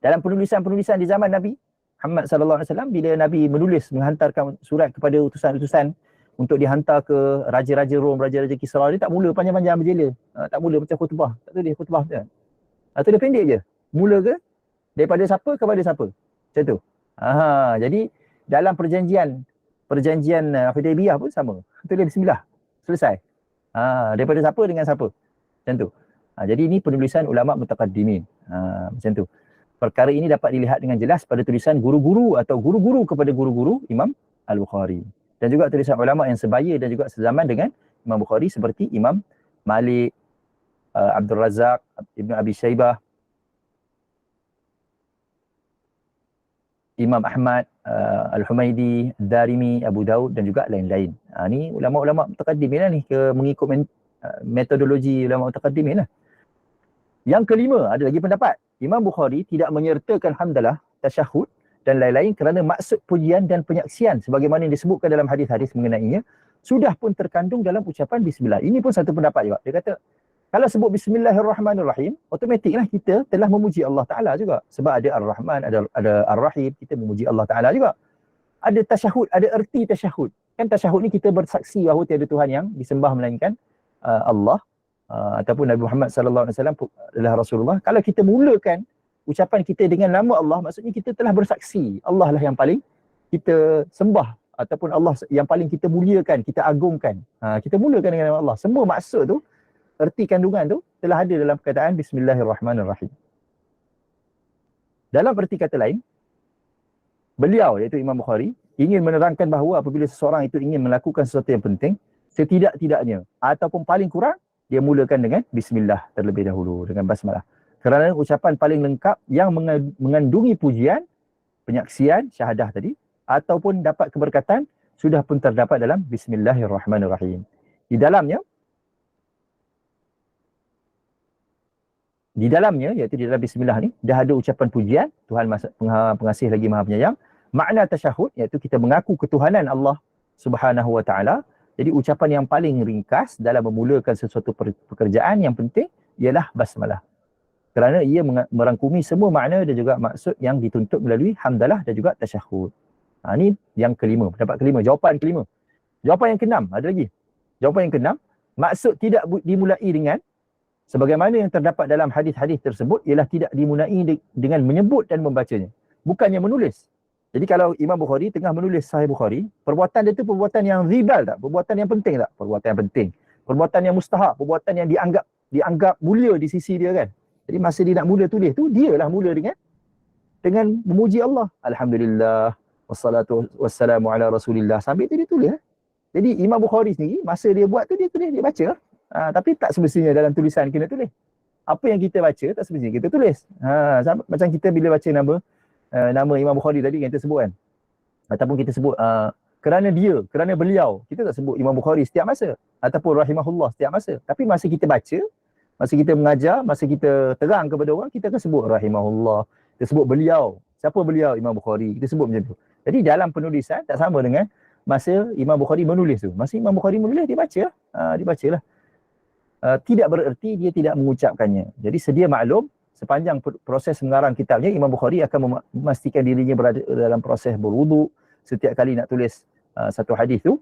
Dalam penulisan-penulisan di zaman Nabi Muhammad sallallahu alaihi wasallam, bila Nabi menulis menghantarkan surat kepada utusan-utusan untuk dihantar ke raja-raja Rom, raja-raja Kisra, dia tak mula panjang-panjang berjela. Tak mula macam khutbah. Tak tulis khutbah tu. Dia pendek je. Mula ke daripada siapa kepada siapa. Macam tu. Jadi dalam perjanjian Hudaybiyah pun sama. Tulis bismillah. Selesai. Daripada siapa dengan siapa. Macam tu. Jadi ini penulisan ulama mutaqaddimin. Macam tu. Perkara ini dapat dilihat dengan jelas pada tulisan guru-guru atau guru-guru kepada guru-guru Imam Al-Bukhari. Dan juga tulisan ulama yang sebaya dan juga sezaman dengan Imam Bukhari seperti Imam Malik, Abdul Razak, Ibn Abi Shaybah, Imam Ahmad, Al-Humaidi, Darimi, Abu Daud dan juga lain-lain. Ni ulama-ulama mutaqaddimin lah ni, mengikut metodologi ulama mutaqaddimin lah. Yang kelima, ada lagi pendapat. Imam Bukhari tidak menyertakan hamdalah, tasyahud dan lain-lain kerana maksud pujian dan penyaksian sebagaimana yang disebutkan dalam hadis-hadis mengenainya sudah pun terkandung dalam ucapan bismillah. Ini pun satu pendapat juga. Dia kata kalau sebut bismillahirrahmanirrahim, otomatiklah kita telah memuji Allah Ta'ala juga. Sebab ada Ar-Rahman, ada Ar-Rahim, kita memuji Allah Ta'ala juga. Ada tasyahud, ada erti tasyahud. Kan tasyahud ni kita bersaksi bahawa tiada Tuhan yang disembah melainkan Allah ataupun Nabi Muhammad sallallahu alaihi wasallam adalah Rasulullah. Kalau kita mulakan ucapan kita dengan nama Allah, maksudnya kita telah bersaksi Allah lah yang paling kita sembah ataupun Allah yang paling kita muliakan, kita agungkan. Kita mulakan dengan nama Allah. Semua maksud tu, erti kandungan tu telah ada dalam perkataan Bismillahirrahmanirrahim. Dalam erti kata lain, beliau iaitu Imam Bukhari ingin menerangkan bahawa apabila seseorang itu ingin melakukan sesuatu yang penting, setidak-tidaknya ataupun paling kurang dia mulakan dengan bismillah terlebih dahulu, dengan basmalah. Kerana ucapan paling lengkap yang mengandungi pujian, penyaksian, syahadah tadi, ataupun dapat keberkatan, sudah pun terdapat dalam Bismillahirrahmanirrahim. Di dalamnya, iaitu di dalam bismillah ni, dah ada ucapan pujian, Tuhan pengasih lagi maha penyayang. Makna tasyahud, iaitu kita mengaku ketuhanan Allah Subhanahu wa ta'ala. Jadi ucapan yang paling ringkas dalam memulakan sesuatu pekerjaan yang penting ialah basmalah. Kerana ia merangkumi semua makna dan juga maksud yang dituntut melalui hamdalah dan juga tasyahud. Ini yang kelima, pendapat kelima, jawapan kelima. Jawapan yang keenam, ada lagi. Jawapan yang keenam, maksud tidak dimulai dengan sebagaimana yang terdapat dalam hadis-hadis tersebut ialah tidak dimulai dengan menyebut dan membacanya. Bukannya menulis. Jadi kalau Imam Bukhari tengah menulis Sahih Bukhari, perbuatan dia tu perbuatan yang zibal tak? Perbuatan yang penting tak? Perbuatan yang penting. Perbuatan yang mustahab, perbuatan yang dianggap mulia di sisi dia kan. Jadi masa dia nak mula tulis tu, dia lah mula dengan memuji Allah. Alhamdulillah, wassalatu wassalamu ala rasulillah. Sambil tu dia tulis. Jadi Imam Bukhari sendiri, masa dia buat tu dia tulis, dia baca. Tapi tak semestinya dalam tulisan kena tulis. Apa yang kita baca, tak semestinya kita tulis. Macam kita bila baca nama Imam Bukhari tadi yang kita sebut kan. Ataupun kita sebut kerana beliau, kita tak sebut Imam Bukhari setiap masa. Ataupun rahimahullah setiap masa. Tapi masa kita baca, masa kita mengajar, masa kita terang kepada orang, kita akan sebut rahimahullah. Kita sebut beliau. Siapa beliau? Imam Bukhari. Kita sebut macam tu. Jadi dalam penulisan tak sama dengan masa Imam Bukhari menulis tu. Masa Imam Bukhari menulis, dia baca lah. Dia baca lah. Tidak bererti dia tidak mengucapkannya. Jadi sedia maklum, sepanjang proses mengarang kitabnya, Imam Bukhari akan memastikan dirinya berada dalam proses berwuduk. Setiap kali nak tulis satu hadis tu,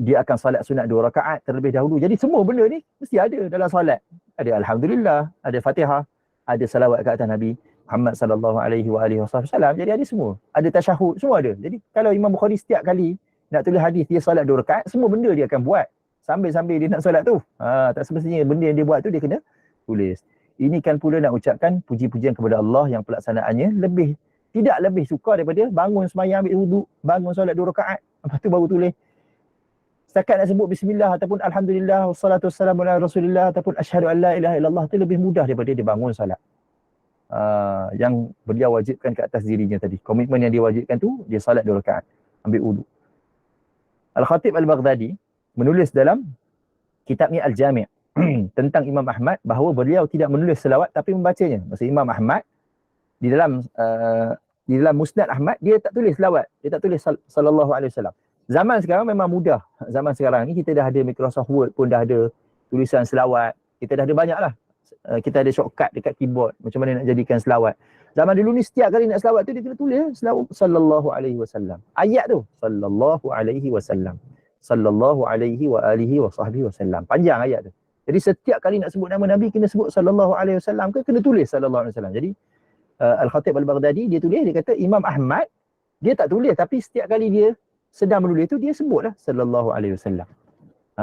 dia akan salat sunat 2 rakaat terlebih dahulu. Jadi semua benda ni mesti ada dalam salat. Ada alhamdulillah, ada Fatihah, ada salawat ke atas Nabi Muhammad sallallahu alaihi wasallam. Jadi ada semua. Ada tasyahud, semua ada. Jadi kalau Imam Bukhari setiap kali nak tulis hadis dia salat 2 rakaat, semua benda dia akan buat sambil dia nak solat tu. Tak semestinya benda yang dia buat tu dia kena tulis. Ini kan pula nak ucapkan puji-pujian kepada Allah yang pelaksanaannya tidak lebih suka daripada bangun sembahyang, ambil wuduk, bangun solat 2 rakaat, lepas tu baru tulis. Setakat nak sebut bismillah ataupun alhamdulillah wassalatu wassalamu ala rasulillah ataupun asyhadu an la ilaha illallah tu lebih mudah daripada dia bangun solat. Yang beliau wajibkan ke atas dirinya tadi. Komitmen yang dia wajibkan tu, dia salat 2 rakaat, ambil wuduk. Al-Khatib Al-Baghdadi menulis dalam kitabnya Al-Jami' tentang Imam Ahmad bahawa beliau tidak menulis selawat tapi membacanya. Maksud Imam Ahmad di dalam Musnad Ahmad dia tak tulis selawat, dia tak tulis sallallahu alaihi wasallam. Zaman sekarang memang mudah. Zaman sekarang ni kita dah ada Microsoft Word pun dah ada tulisan selawat. Kita dah ada banyak lah. Kita ada shortcut dekat keyboard macam mana nak jadikan selawat. Zaman dulu ni setiap kali nak selawat tu dia kena tulis selawat sallallahu alaihi wasallam. Ayat tu sallallahu alaihi wasallam. Sallallahu alaihi wa alihi wa sahbihi wasallam. Panjang ayat tu. Jadi setiap kali nak sebut nama Nabi kena sebut sallallahu alaihi wasallam ke kena tulis sallallahu alaihi wasallam. Jadi Al-Khatib Al-Baghdadi dia tulis, dia kata Imam Ahmad dia tak tulis tapi setiap kali dia sedang menulis tu dia sebutlah sallallahu alaihi wasallam.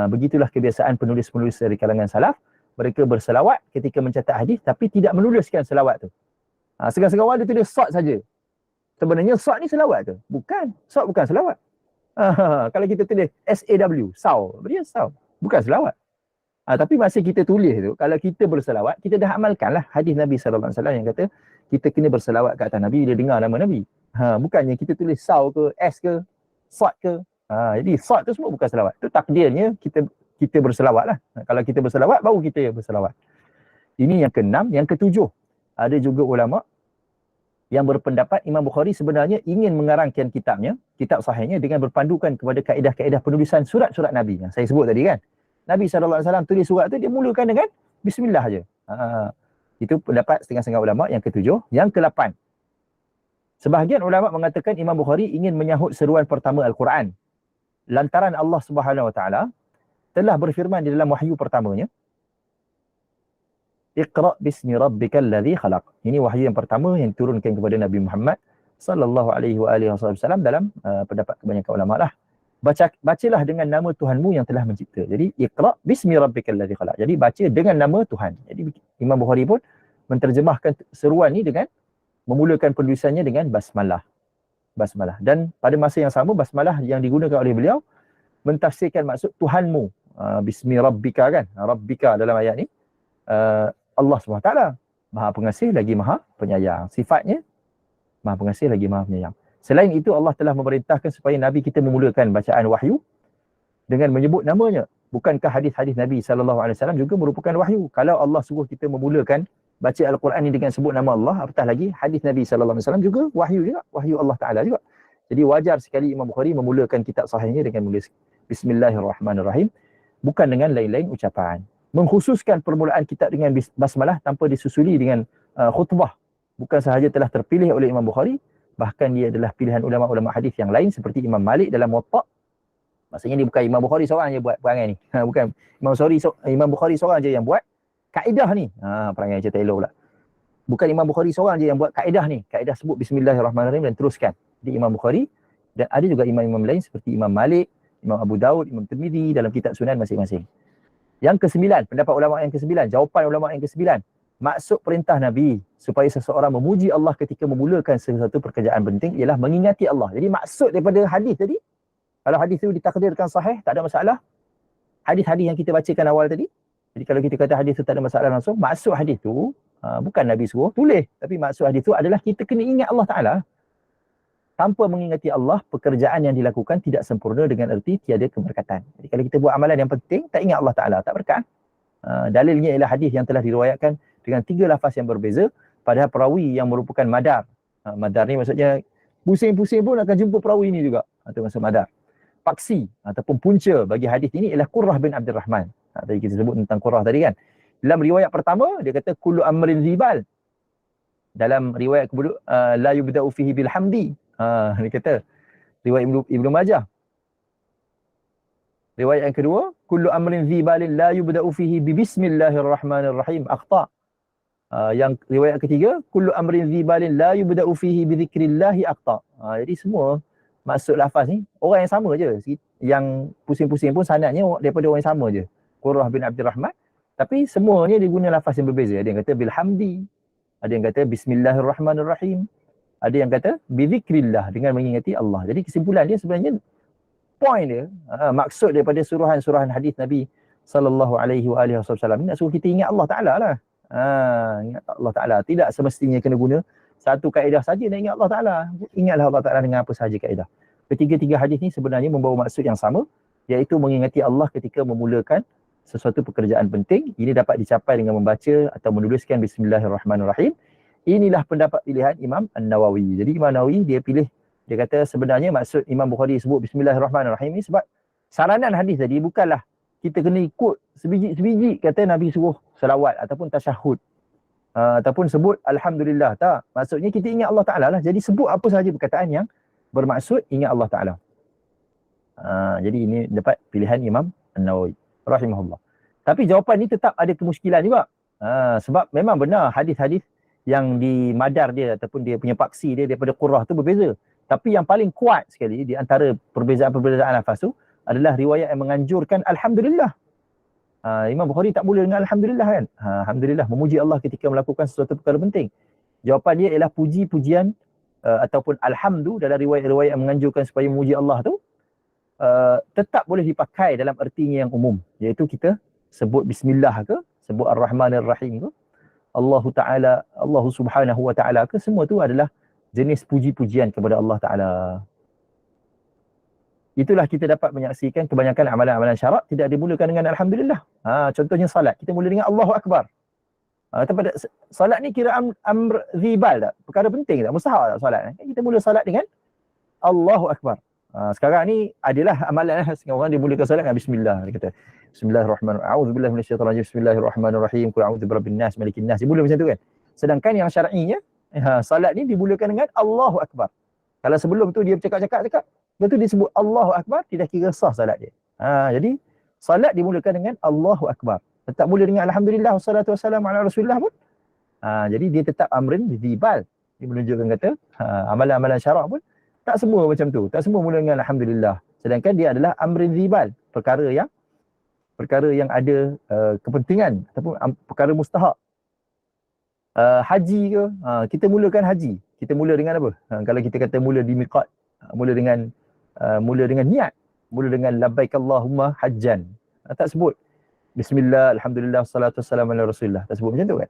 Begitulah kebiasaan penulis-penulis dari kalangan salaf. Mereka berselawat ketika mencatat hadis tapi tidak menuliskan selawat tu. Sekarang-sekarang dia tulis sad saja. Sebenarnya sad ni selawat tu. Bukan. Sad bukan selawat. Kalau kita tulis SAW, saw, dia saw. Bukan selawat. Tapi masa kita tulis tu, kalau kita berselawat, kita dah amalkanlah hadis Nabi sallallahu alaihi wasallam yang kata kita kena berselawat ke atas Nabi bila dengar nama Nabi. Bukannya kita tulis saw ke, s ke, sad ke. Jadi sad tu semua bukan selawat. Itu takdirnya kita berselawat lah. Kalau kita berselawat, baru kita berselawat. Ini yang keenam. Yang ketujuh, ada juga ulama yang berpendapat Imam Bukhari sebenarnya ingin mengarangkan kitabnya, kitab sahihnya dengan berpandukan kepada kaedah-kaedah penulisan surat-surat Nabi yang saya sebut tadi kan. Nabi SAW tulis surat tu dia mulakan dengan bismillah aja. Itu pendapat setengah-setengah ulama yang ketujuh. Yang ke-8, sebahagian ulama mengatakan Imam Bukhari ingin menyahut seruan pertama Al-Quran lantaran Allah Subhanahu Wa Taala telah berfirman di dalam wahyu pertamanya, Iqra' bismi rabbikal ladzi khalaq. Ini wahyu yang pertama yang diturunkan kepada Nabi Muhammad sallallahu alaihi wasallam dalam pendapat kebanyakan ulama lah. Bacalah dengan nama Tuhanmu yang telah mencipta. Jadi Iqra' bismi rabbikal ladzi khalaq. Jadi baca dengan nama Tuhan. Jadi Imam Bukhari pun menterjemahkan seruan ni dengan memulakan penulisannya dengan basmalah. Basmalah. Dan pada masa yang sama basmalah yang digunakan oleh beliau mentafsirkan maksud Tuhanmu. Bismi rabbika kan. Rabbika dalam ayat ni Allah SWT Maha Pengasih lagi Maha Penyayang. Sifatnya Maha Pengasih lagi Maha Penyayang. Selain itu Allah telah memerintahkan supaya Nabi kita memulakan bacaan wahyu dengan menyebut namanya. Bukankah hadis-hadis Nabi SAW juga merupakan wahyu? Kalau Allah suruh kita memulakan baca Al-Quran ini dengan sebut nama Allah, apatah lagi hadis Nabi SAW juga wahyu juga, wahyu Allah Ta'ala juga. Jadi wajar sekali Imam Bukhari memulakan kitab sahihnya dengan menulis Bismillahirrahmanirrahim, bukan dengan lain-lain ucapan. Mengkhususkan permulaan kitab dengan basmalah tanpa disusuli dengan khutbah, bukan sahaja telah terpilih oleh Imam Bukhari, bahkan dia adalah pilihan ulama-ulama hadis yang lain seperti Imam Malik dalam Muwatta. Maksudnya dia bukan Imam Bukhari seorang je buat perangai ni. Bukan Imam Bukhari seorang je yang buat kaedah ni. Perangai cerita elok pula. Bukan Imam Bukhari seorang je yang buat kaedah ni. Kaedah sebut Bismillahirrahmanirrahim dan teruskan di Imam Bukhari. Dan ada juga imam-imam lain seperti Imam Malik, Imam Abu Daud, Imam Tirmidzi dalam kitab Sunan masing-masing. Yang ke-9, pendapat ulama yang ke-9, jawapan ulama yang ke-9. Maksud perintah Nabi supaya seseorang memuji Allah ketika memulakan sesuatu pekerjaan penting ialah mengingati Allah. Jadi maksud daripada hadis tadi, kalau hadis itu ditakdirkan sahih, tak ada masalah. Hadis-hadis yang kita bacakan awal tadi, jadi kalau kita kata hadis itu tak ada masalah langsung, maksud hadis itu, bukan Nabi suruh tulis, tapi maksud hadis itu adalah kita kena ingat Allah Ta'ala. Tanpa mengingati Allah, pekerjaan yang dilakukan tidak sempurna dengan erti tiada keberkatan. Jadi kalau kita buat amalan yang penting, tak ingat Allah Ta'ala, tak berkat. Dalilnya ialah hadis yang telah diriwayatkan dengan 3 lafaz yang berbeza, padahal perawi yang merupakan madar. Madar ni maksudnya, pusing-pusing pun akan jumpa perawi ni juga. Itu maksud madar. Paksi ataupun punca bagi hadis ini ialah Qurrah bin Abdul Rahman. Tadi kita sebut tentang Qurrah tadi kan. Dalam riwayat pertama dia kata kullu amrin zibal. Dalam riwayat kedua la yubda'u fihi bil hamdi. Dia kata riwayat Ibnu Majah. Riwayat yang kedua kullu amrin zibalin la yubda'u fihi bi bismillahirrahmanirrahim akhta. Yang riwayat ketiga kullu amrin zibalin la yubda'u fihi bi dzikrillah akhta. Jadi semua maksud lafaz ni orang yang sama je. Yang pusing-pusing pun sanadnya daripada orang yang sama je. Qurrah bin Abdul Rahman. Tapi semuanya dia guna lafaz yang berbeza. Ada yang kata bilhamdi, ada yang kata bismillahirrahmanirrahim, ada yang kata bizikrillah dengan mengingati Allah. Jadi kesimpulan dia sebenarnya point dia, maksud daripada suruhan-suruhan hadis Nabi sallallahu alaihi wasallam nak suruh kita ingat Allah Taala lah. Ingat Allah Taala. Tidak semestinya kena guna satu kaedah saja nak ingat Allah Ta'ala. Ingatlah Allah Ta'ala dengan apa sahaja kaedah. Ketiga-tiga hadis ni sebenarnya membawa maksud yang sama, iaitu mengingati Allah ketika memulakan sesuatu pekerjaan penting. Ini dapat dicapai dengan membaca atau menuliskan Bismillahirrahmanirrahim. Inilah pendapat pilihan Imam An-Nawawi. Jadi Imam Nawawi dia pilih, dia kata sebenarnya maksud Imam Bukhari sebut Bismillahirrahmanirrahim ni sebab saranan hadis tadi bukanlah kita kena ikut sebiji-sebiji kata Nabi suruh selawat ataupun tasyahud. Ataupun sebut Alhamdulillah. Tak. Maksudnya kita ingat Allah Ta'ala lah. Jadi sebut apa sahaja perkataan yang bermaksud ingat Allah Ta'ala. Jadi ini dapat pilihan Imam An-Nawawi rahimahullah. Tapi jawapan ni tetap ada kemuskilan juga. Sebab memang benar hadis-hadis yang di madar dia ataupun dia punya paksi dia daripada Qurrah tu berbeza. Tapi yang paling kuat sekali di antara perbezaan-perbezaan lafaz tu adalah riwayat yang menganjurkan Alhamdulillah. Imam Bukhari tak boleh dengan Alhamdulillah kan. Alhamdulillah, memuji Allah ketika melakukan sesuatu perkara penting. Jawapan dia ialah puji-pujian ataupun Alhamdu dalam riwayat-riwayat yang menganjurkan supaya memuji Allah tu tetap boleh dipakai dalam ertinya yang umum. Iaitu kita sebut Bismillah ke, sebut Ar-Rahmanir-Rahim ke, Allahu Ta'ala, Allahu Subhanahu Wa Ta'ala ke, semua tu adalah jenis puji-pujian kepada Allah Ta'ala. Itulah kita dapat menyaksikan kebanyakan amalan-amalan syarak tidak dimulakan dengan Alhamdulillah. Contohnya salat. Kita mula dengan Allahu Akbar. Salat ni kira amr zibal tak? Perkara penting tak? Mustahak tak salat? Kita mula salat dengan Allahu Akbar. Sekarang ni adalah amalan setengah orang dia mulakan salat dengan Bismillah. Dia kata Bismillahirrahmanirrahim. A'udzubillahi minasyaitanirrajim. Bismillahirrahmanirrahim. Qul a'udzu birabbin nas, malikin nas. Dia mula macam tu kan. Sedangkan yang syar'inya salat ni dimulakan dengan Allahu Akbar. Kalau sebelum tu dia bercakap-cakap, lepas tu dia sebut Allahu Akbar, tidak kira sah salat dia. Jadi salat dimulakan dengan Allahu Akbar. Tetap mula dengan Alhamdulillah wassalatu wassalamu ala Rasulillah pun. Jadi dia tetap amrin zibal. Dia menunjukkan kata amalan-amalan syarak pun tak semua macam tu. Tak semua mula dengan Alhamdulillah. Sedangkan dia adalah amrin zibal. Perkara yang ada kepentingan ataupun perkara mustahak. Haji ke, kita mulakan haji. Kita mula dengan apa? Kalau kita kata mula di miqat, mula dengan niat, mula dengan labbaik Allahumma hajjan. Tak sebut Bismillah, Alhamdulillah, salatu wassalamu ala Rasulillah. Tak sebut macam tu kan?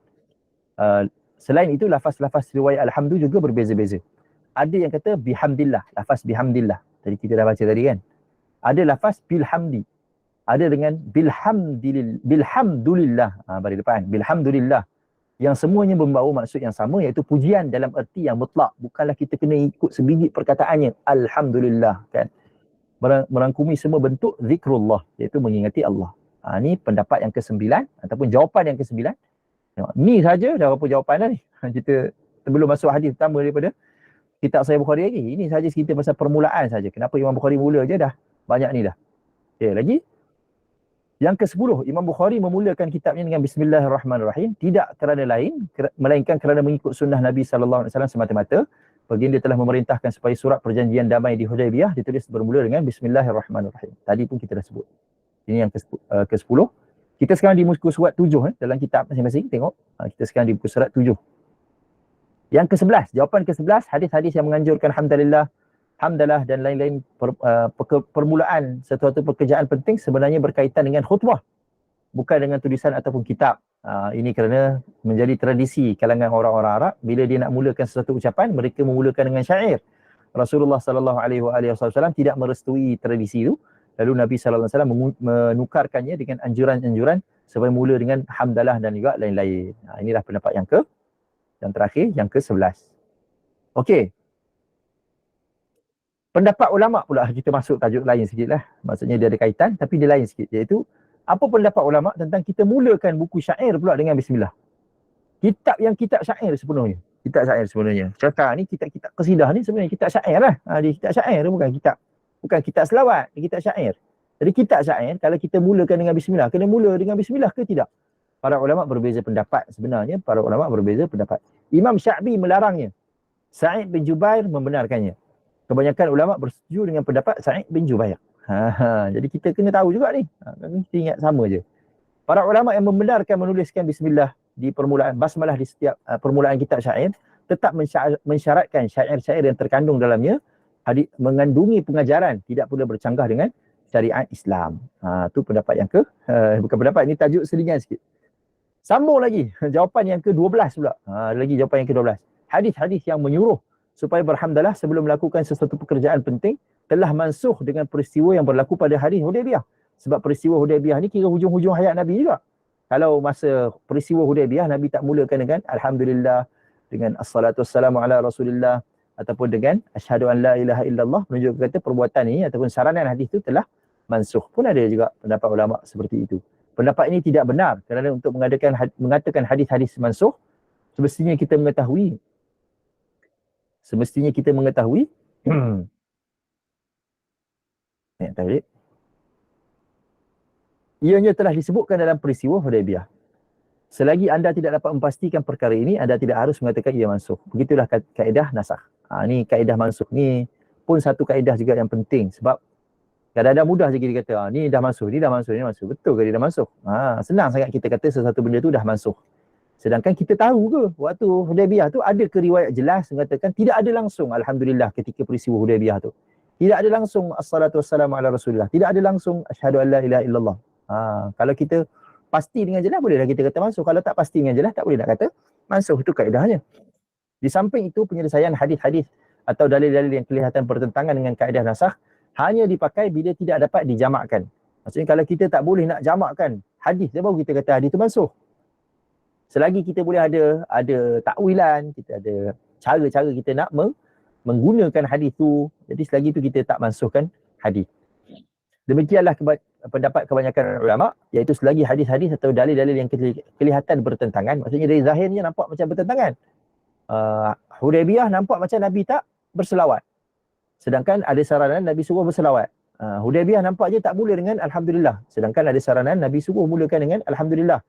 Selain itu, lafaz-lafaz riwayat Alhamdu juga berbeza-beza. Ada yang kata bihamdillah, lafaz bihamdillah. Tadi kita dah baca tadi kan? Ada lafaz bilhamdi. Ada dengan bilhamdulillah. Bari depan. Bilhamdulillah. Yang semuanya membawa maksud yang sama, iaitu pujian dalam erti yang mutlak. Bukanlah kita kena ikut sebiji perkataannya. Alhamdulillah kan? Merangkumi semua bentuk zikrullah, iaitu mengingati Allah. Ini pendapat yang ke-9 ataupun jawapan yang ke-9. Ni saja dah berapa jawapan dah ni. Kita sebelum masuk hadis pertama daripada kitab Sahih Bukhari lagi. Ini saja cerita pasal permulaan saja. Kenapa Imam Bukhari mula je dah banyak ni dah. Okay, lagi. Yang ke-10, Imam Bukhari memulakan kitabnya dengan Bismillahirrahmanirrahim, tidak kerana lain, melainkan kerana mengikut sunnah Nabi SAW semata-mata. Baginda telah memerintahkan supaya surat perjanjian damai di Hudaybiyah ditulis bermula dengan Bismillahirrahmanirrahim. Tadi pun kita dah sebut. Ini yang ke-10. Kita sekarang di muka surat 7 dalam kitab masing-masing. Tengok. Kita sekarang di muka surat 7. Yang ke-11, jawapan ke-11, hadis-hadis yang menganjurkan hamdalillah, hamdalah dan lain-lain permulaan sesuatu pekerjaan penting sebenarnya berkaitan dengan khutbah, bukan dengan tulisan ataupun kitab. Ini kerana menjadi tradisi kalangan orang-orang Arab, bila dia nak mulakan sesuatu ucapan, mereka memulakan dengan syair. Rasulullah SAW tidak merestui tradisi itu. Lalu Nabi SAW menukarkannya dengan anjuran-anjuran supaya mula dengan hamdalah dan juga lain-lain. Inilah pendapat yang terakhir, yang ke-11. Okey. Pendapat ulama' pula, kita masuk tajuk lain sikit lah. Maksudnya dia ada kaitan tapi dia lain sikit. Iaitu, apa pendapat ulama' tentang kita mulakan buku syair pula dengan bismillah. Kitab syair sepenuhnya. Kitab syair sebenarnya. Cakap ni, kitab qasidah ni sebenarnya kitab syair lah. Dia kitab syair, bukan kitab selawat, dia kitab syair. Jadi kitab syair, kalau kita mulakan dengan bismillah, kena mula dengan bismillah ke tidak? Para ulama' berbeza pendapat sebenarnya. Para ulama' berbeza pendapat. Imam Sya'bi melarangnya. Sa'id bin Jubair membenarkannya. Kebanyakan ulama' bersetuju dengan pendapat Sa'id bin Jubair. Jadi kita kena tahu juga ni. Kita ingat sama je. Para ulama' yang membenarkan menuliskan bismillah di permulaan, basmalah di setiap permulaan kitab syair, tetap mensyaratkan syair-syair yang terkandung dalamnya mengandungi pengajaran, tidak pula bercanggah dengan syariat Islam. Tu pendapat yang bukan pendapat, ini tajuk selingan sikit. Sambung lagi, jawapan yang ke-12 pula. Lagi jawapan yang ke-12. Hadis-hadis yang menyuruh supaya berhamdalah sebelum melakukan sesuatu pekerjaan penting telah mansuh dengan peristiwa yang berlaku pada hari Hudaybiyah. Sebab peristiwa Hudaybiyah ni kira hujung-hujung hayat Nabi juga. Kalau masa peristiwa Hudaybiyah, Nabi tak mulakan dengan Alhamdulillah, dengan Assalatu wassalamu ala Rasulillah, ataupun dengan Asyhadu an la ilaha illallah, menunjukkan kata perbuatan ini ataupun saranan hadis itu telah mansuh. Pun ada juga pendapat ulama seperti itu. Pendapat ini tidak benar kerana untuk mengatakan hadis-hadis mansuh, semestinya kita mengetahui ianya telah disebutkan dalam peristiwa Hudaybiyah. Selagi anda tidak dapat memastikan perkara ini, anda tidak harus mengatakan ia mansuh. Begitulah kaedah nasakh. Ni kaedah mansuh ni pun satu kaedah juga yang penting, sebab kadang-kadang mudah je kita kata ni dah mansuh, ni dah mansuh, ni dah mansuh. Betul ke dia dah mansuh? Senang sangat kita kata sesuatu benda tu dah mansuh. Sedangkan kita tahu ke waktu Hudaybiyah tu ada ke riwayat jelas mengatakan tidak ada langsung Alhamdulillah ketika peristiwa Hudaybiyah tu. Tidak ada langsung Assalatu wassalamu ala Rasulillah. Tidak ada langsung Asyhadu an la ilaha illallah. Kalau kita pasti dengan jelas bolehlah kita kata mansuh. Kalau tak pasti dengan jelas tak boleh nak kata mansuh. Itu kaedahnya. Di samping itu, penyelesaian hadis-hadis atau dalil-dalil yang kelihatan bertentangan dengan kaedah nasakh hanya dipakai bila tidak dapat dijamakkan. Maksudnya kalau kita tak boleh nak jamakkan hadis, baru kita kata hadis itu mansuh. Selagi kita boleh ada takwilan, kita ada cara-cara kita nak menggunakan hadis tu, jadi selagi itu kita tak mansuhkan hadis. Demikianlah pendapat kebanyakan ulama, iaitu selagi hadis-hadis atau dalil-dalil yang kelihatan bertentangan, maksudnya dari zahirnya nampak macam bertentangan. Hudaybiyah nampak macam Nabi tak berselawat, sedangkan ada saranan Nabi suruh berselawat. Hudaybiyah nampak je tak mula dengan Alhamdulillah, sedangkan ada saranan Nabi suruh mulakan dengan Alhamdulillah.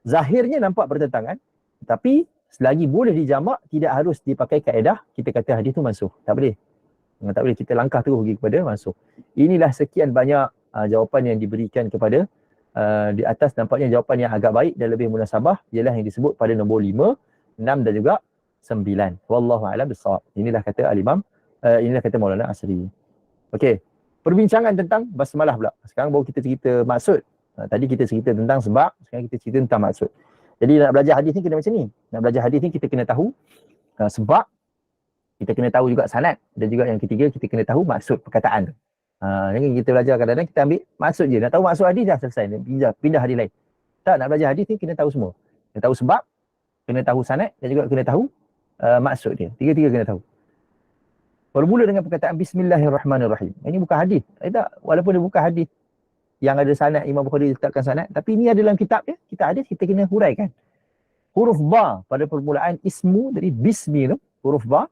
Zahirnya nampak bertentangan, tapi selagi boleh dijamak, tidak harus dipakai kaedah kita kata hadis tu mansuh. Tak boleh. Tak boleh kita langkah terus pergi kepada mansuh. Inilah sekian banyak jawapan yang diberikan kepada di atas. Nampaknya jawapan yang agak baik dan lebih munasabah ialah yang disebut pada nombor 5, 6 dan juga 9. Wallahu a'lam bissawab. Inilah kata al-Imam, inilah kata Maulana Asri. Okey. Perbincangan tentang basmalah pula. Sekarang baru kita cerita maksud Tadi kita cerita tentang sebab, sekarang kita cerita tentang maksud. Jadi nak belajar hadis ni kena macam ni. Nak belajar hadis ni kita kena tahu sebab, kita kena tahu juga sanad, dan juga yang ketiga kita kena tahu maksud perkataan tu. Jadi kita belajar kadang-kadang kita ambil maksud je. Nak tahu maksud hadis dah selesai. Pindah hadis lain. Tak, nak belajar hadis ni kena tahu semua. Kena tahu sebab, kena tahu sanad, dan juga kena tahu maksud dia. Tiga-tiga kena tahu. Bermula dengan perkataan Bismillahirrahmanirrahim. Ini bukan hadis. Tak, walaupun dia bukan hadis yang ada sanad, Imam Bukhari letakkan sanad, tapi ini ada dalam kitab dia. Kitab hadis kita kena huraikan. Huruf ba pada permulaan ismu dari bismi tu, huruf ba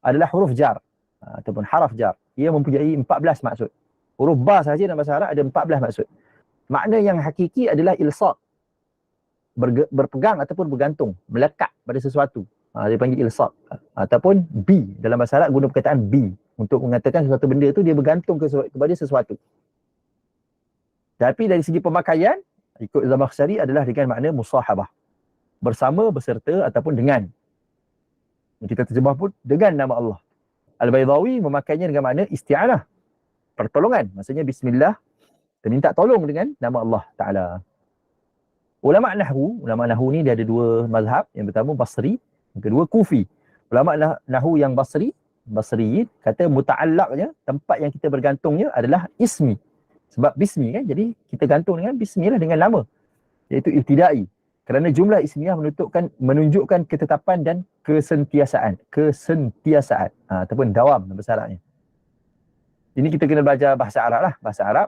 adalah huruf jar ataupun haraf jar. Ia mempunyai 14 maksud. Huruf ba sahaja dalam bahasa Arab ada 14 maksud. Makna yang hakiki adalah ilsaq, berpegang ataupun bergantung, melekat pada sesuatu. Dia panggil ilsaq. Ataupun bi, dalam bahasa Arab guna perkataan bi untuk mengatakan sesuatu benda tu dia bergantung kepada sesuatu. Tapi dari segi pemakaian, ikut Zamakhsyari adalah dengan makna musahabah, bersama, beserta ataupun dengan. Kita terjemah pun dengan nama Allah. Al-Baydawi memakainya dengan makna isti'anah, pertolongan. Maksudnya bismillah, kita minta tolong dengan nama Allah Ta'ala. Ulama' Nahwu ni dia ada dua mazhab. Yang pertama Basri, yang kedua Kufi. Ulama' Nahwu yang Basriyin kata muta'allaqnya, tempat yang kita bergantungnya adalah ismi. Sebab bismi kan, jadi kita gantung dengan bismillah, dengan nama, iaitu ibtidai. Kerana jumlah ismiyah menunjukkan ketetapan dan kesentiasaan ataupun dawam dalam bahasa Arabnya. Ini kita kena belajar bahasa Arab lah. Bahasa Arab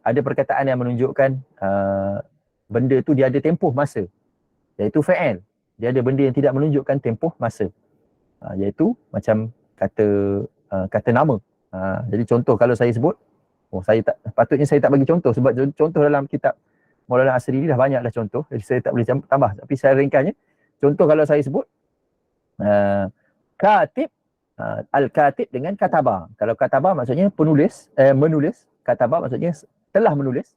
ada perkataan yang menunjukkan benda tu dia ada tempoh masa, iaitu fa'il. Dia ada benda yang tidak menunjukkan tempoh masa, iaitu macam kata nama. Jadi contoh kalau saya sebut, patutnya saya tak bagi contoh sebab contoh dalam kitab Maulana Asri ni dah banyak dah contoh, jadi saya tak boleh tambah. Tapi saya ringkasnya, contoh kalau saya sebut katib, al-katib dengan kataba. Kalau kataba maksudnya menulis, kataba maksudnya telah menulis.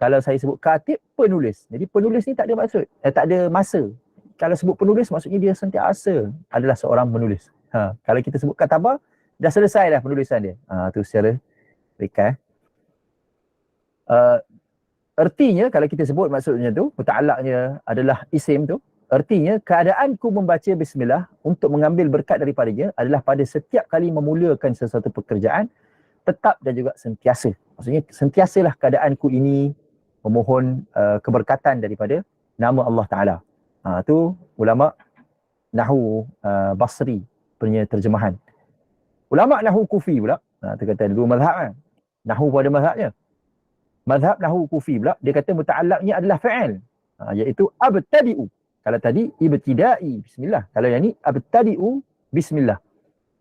Kalau saya sebut katib, penulis. Jadi penulis ni tak ada maksud, tak ada masa. Kalau sebut penulis maksudnya dia sentiasa adalah seorang menulis. Kalau kita sebut kataba, dah selesai dah penulisan dia. Tu secara ringkas. Artinya kalau kita sebut maksudnya tu, muta'allaqnya adalah isim tu, artinya keadaanku membaca bismillah untuk mengambil berkat daripadanya adalah pada setiap kali memulakan sesuatu pekerjaan, tetap dan juga sentiasa. Maksudnya sentiasalah keadaanku ini memohon keberkatan daripada nama Allah Ta'ala. Tu ulama' Nahwu Basri punya terjemahan. Ulama' Nahwu Kufi pula, tu kata dua mazhab kan. Nahwu pada mazhabnya. Mazhab Nahwu Kufi pula, dia kata muta'allaqnya adalah fa'il, iaitu abtadi'u. Kalau tadi ibtidai bismillah, kalau yang ni abtadi'u bismillah.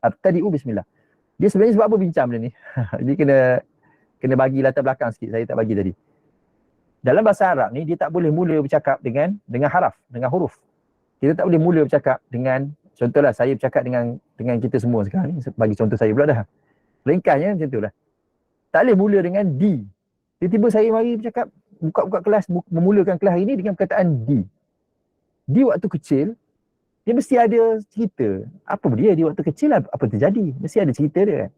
Abtadi'u bismillah. Dia sebenarnya sebab apa bincang benda ni? Jadi kena bagi latar belakang sikit, saya tak bagi tadi. Dalam bahasa Arab ni dia tak boleh mula bercakap dengan haraf, dengan huruf. Kita tak boleh mula bercakap dengan, contohlah saya bercakap dengan kita semua sekarang ni, bagi contoh saya pula dah. Ringkasnya macam itulah. Tak boleh mula dengan di. Tiba-tiba saya mari bercakap, buka kelas, memulakan kelas hari ni dengan perkataan di. Di waktu kecil, dia mesti ada cerita. Apa dia di waktu kecil, apa terjadi? Mesti ada cerita dia kan.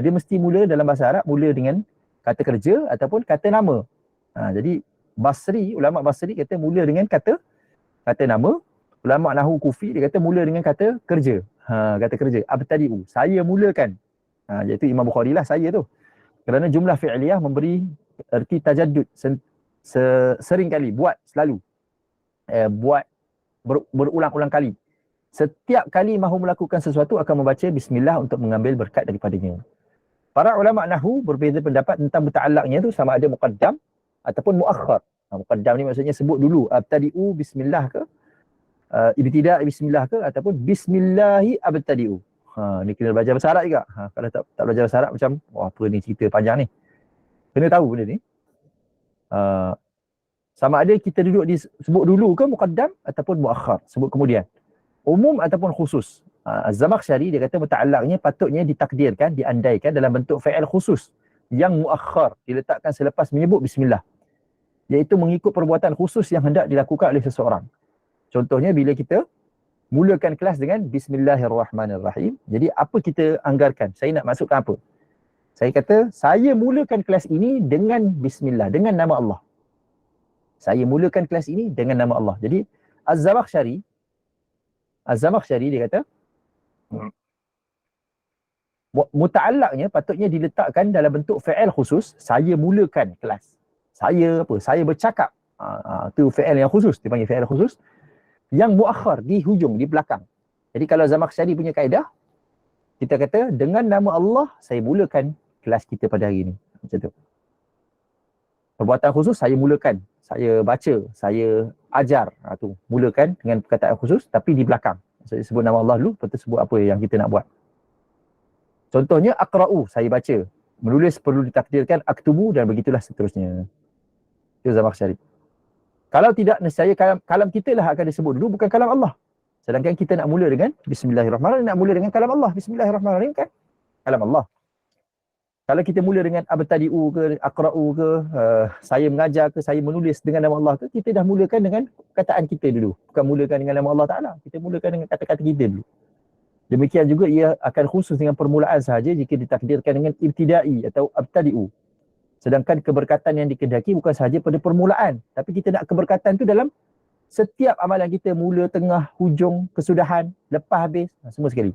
Dia mesti mula dalam bahasa Arab, mula dengan kata kerja ataupun kata nama. Jadi ulama' Basri kata mula dengan kata nama. Ulama' Nahwu Kufi dia kata mula dengan kata kerja. Kata kerja, abtadi'u, saya mulakan. Iaitu Imam Bukhari lah, saya tu. Kerana jumlah fi'liyah memberi erti tajaddud, sering kali, buat selalu. Buat berulang-ulang kali. Setiap kali mahu melakukan sesuatu akan membaca bismillah untuk mengambil berkat daripadanya. Para ulama' nahwu berbeza pendapat tentang muta'allaqnya tu sama ada muqaddam ataupun muakhar. Muqaddam ni maksudnya sebut dulu, abtadi'u bismillah ke, ibtida' bismillah ke, ataupun bismillahi abtadi'u. Ni kena belajar bahasa Arab juga. Kalau tak belajar bahasa Arab macam, apa ni cerita panjang ni. Kena tahu benda ni. Sama ada kita sebut dulu ke muqaddam ataupun muakhar, sebut kemudian. Umum ataupun khusus. Az-Zamakhsyari dia kata muta'allaqnya patutnya ditakdirkan, diandaikan dalam bentuk fa'il khusus yang muakhar, diletakkan selepas menyebut bismillah. Iaitu mengikut perbuatan khusus yang hendak dilakukan oleh seseorang. Contohnya bila kita mulakan kelas dengan bismillahirrahmanirrahim. Jadi apa kita anggarkan? Saya nak masukkan apa? Saya kata, saya mulakan kelas ini dengan bismillah, dengan nama Allah. Saya mulakan kelas ini dengan nama Allah. Jadi, Az-Zamakhsyari dia kata, muta'allaqnya patutnya diletakkan dalam bentuk fi'il khusus. Saya mulakan kelas. Saya apa? Saya bercakap. Itu fi'il yang khusus, dipanggil fi'il khusus. Yang muakhir, di hujung, di belakang. Jadi kalau Zamakhsyari punya kaedah, kita kata dengan nama Allah saya mulakan kelas kita pada hari ini. Macam tu. Perbuatan khusus saya mulakan, saya baca, saya ajar. Tu mulakan dengan perkataan khusus tapi di belakang. Saya sebut nama Allah dulu, lepas tu sebut apa yang kita nak buat. Contohnya aqra'u, saya baca. Menulis perlu ditakdirkan aktubu dan begitulah seterusnya. Itu Zamakhsyari. Kalau tidak, nescaya kalam kita lah akan disebut dulu, bukan kalam Allah. Sedangkan kita nak mula dengan Bismillahirrahmanirrahim, nak mula dengan kalam Allah. Bismillahirrahmanirrahim kan kalam Allah. Kalau kita mula dengan abtadi'u ke, aqra'u ke, saya mengajar ke, saya menulis dengan nama Allah ke, kita dah mulakan dengan perkataan kita dulu. Bukan mulakan dengan nama Allah Ta'ala. Kita mulakan dengan kata-kata kita dulu. Demikian juga ia akan khusus dengan permulaan sahaja jika ditakdirkan dengan ibtida'i atau abtadi'u. Sedangkan keberkatan yang dikehendaki bukan sahaja pada permulaan. Tapi kita nak keberkatan tu dalam setiap amalan kita, mula, tengah, hujung, kesudahan, lepas, habis, semua sekali.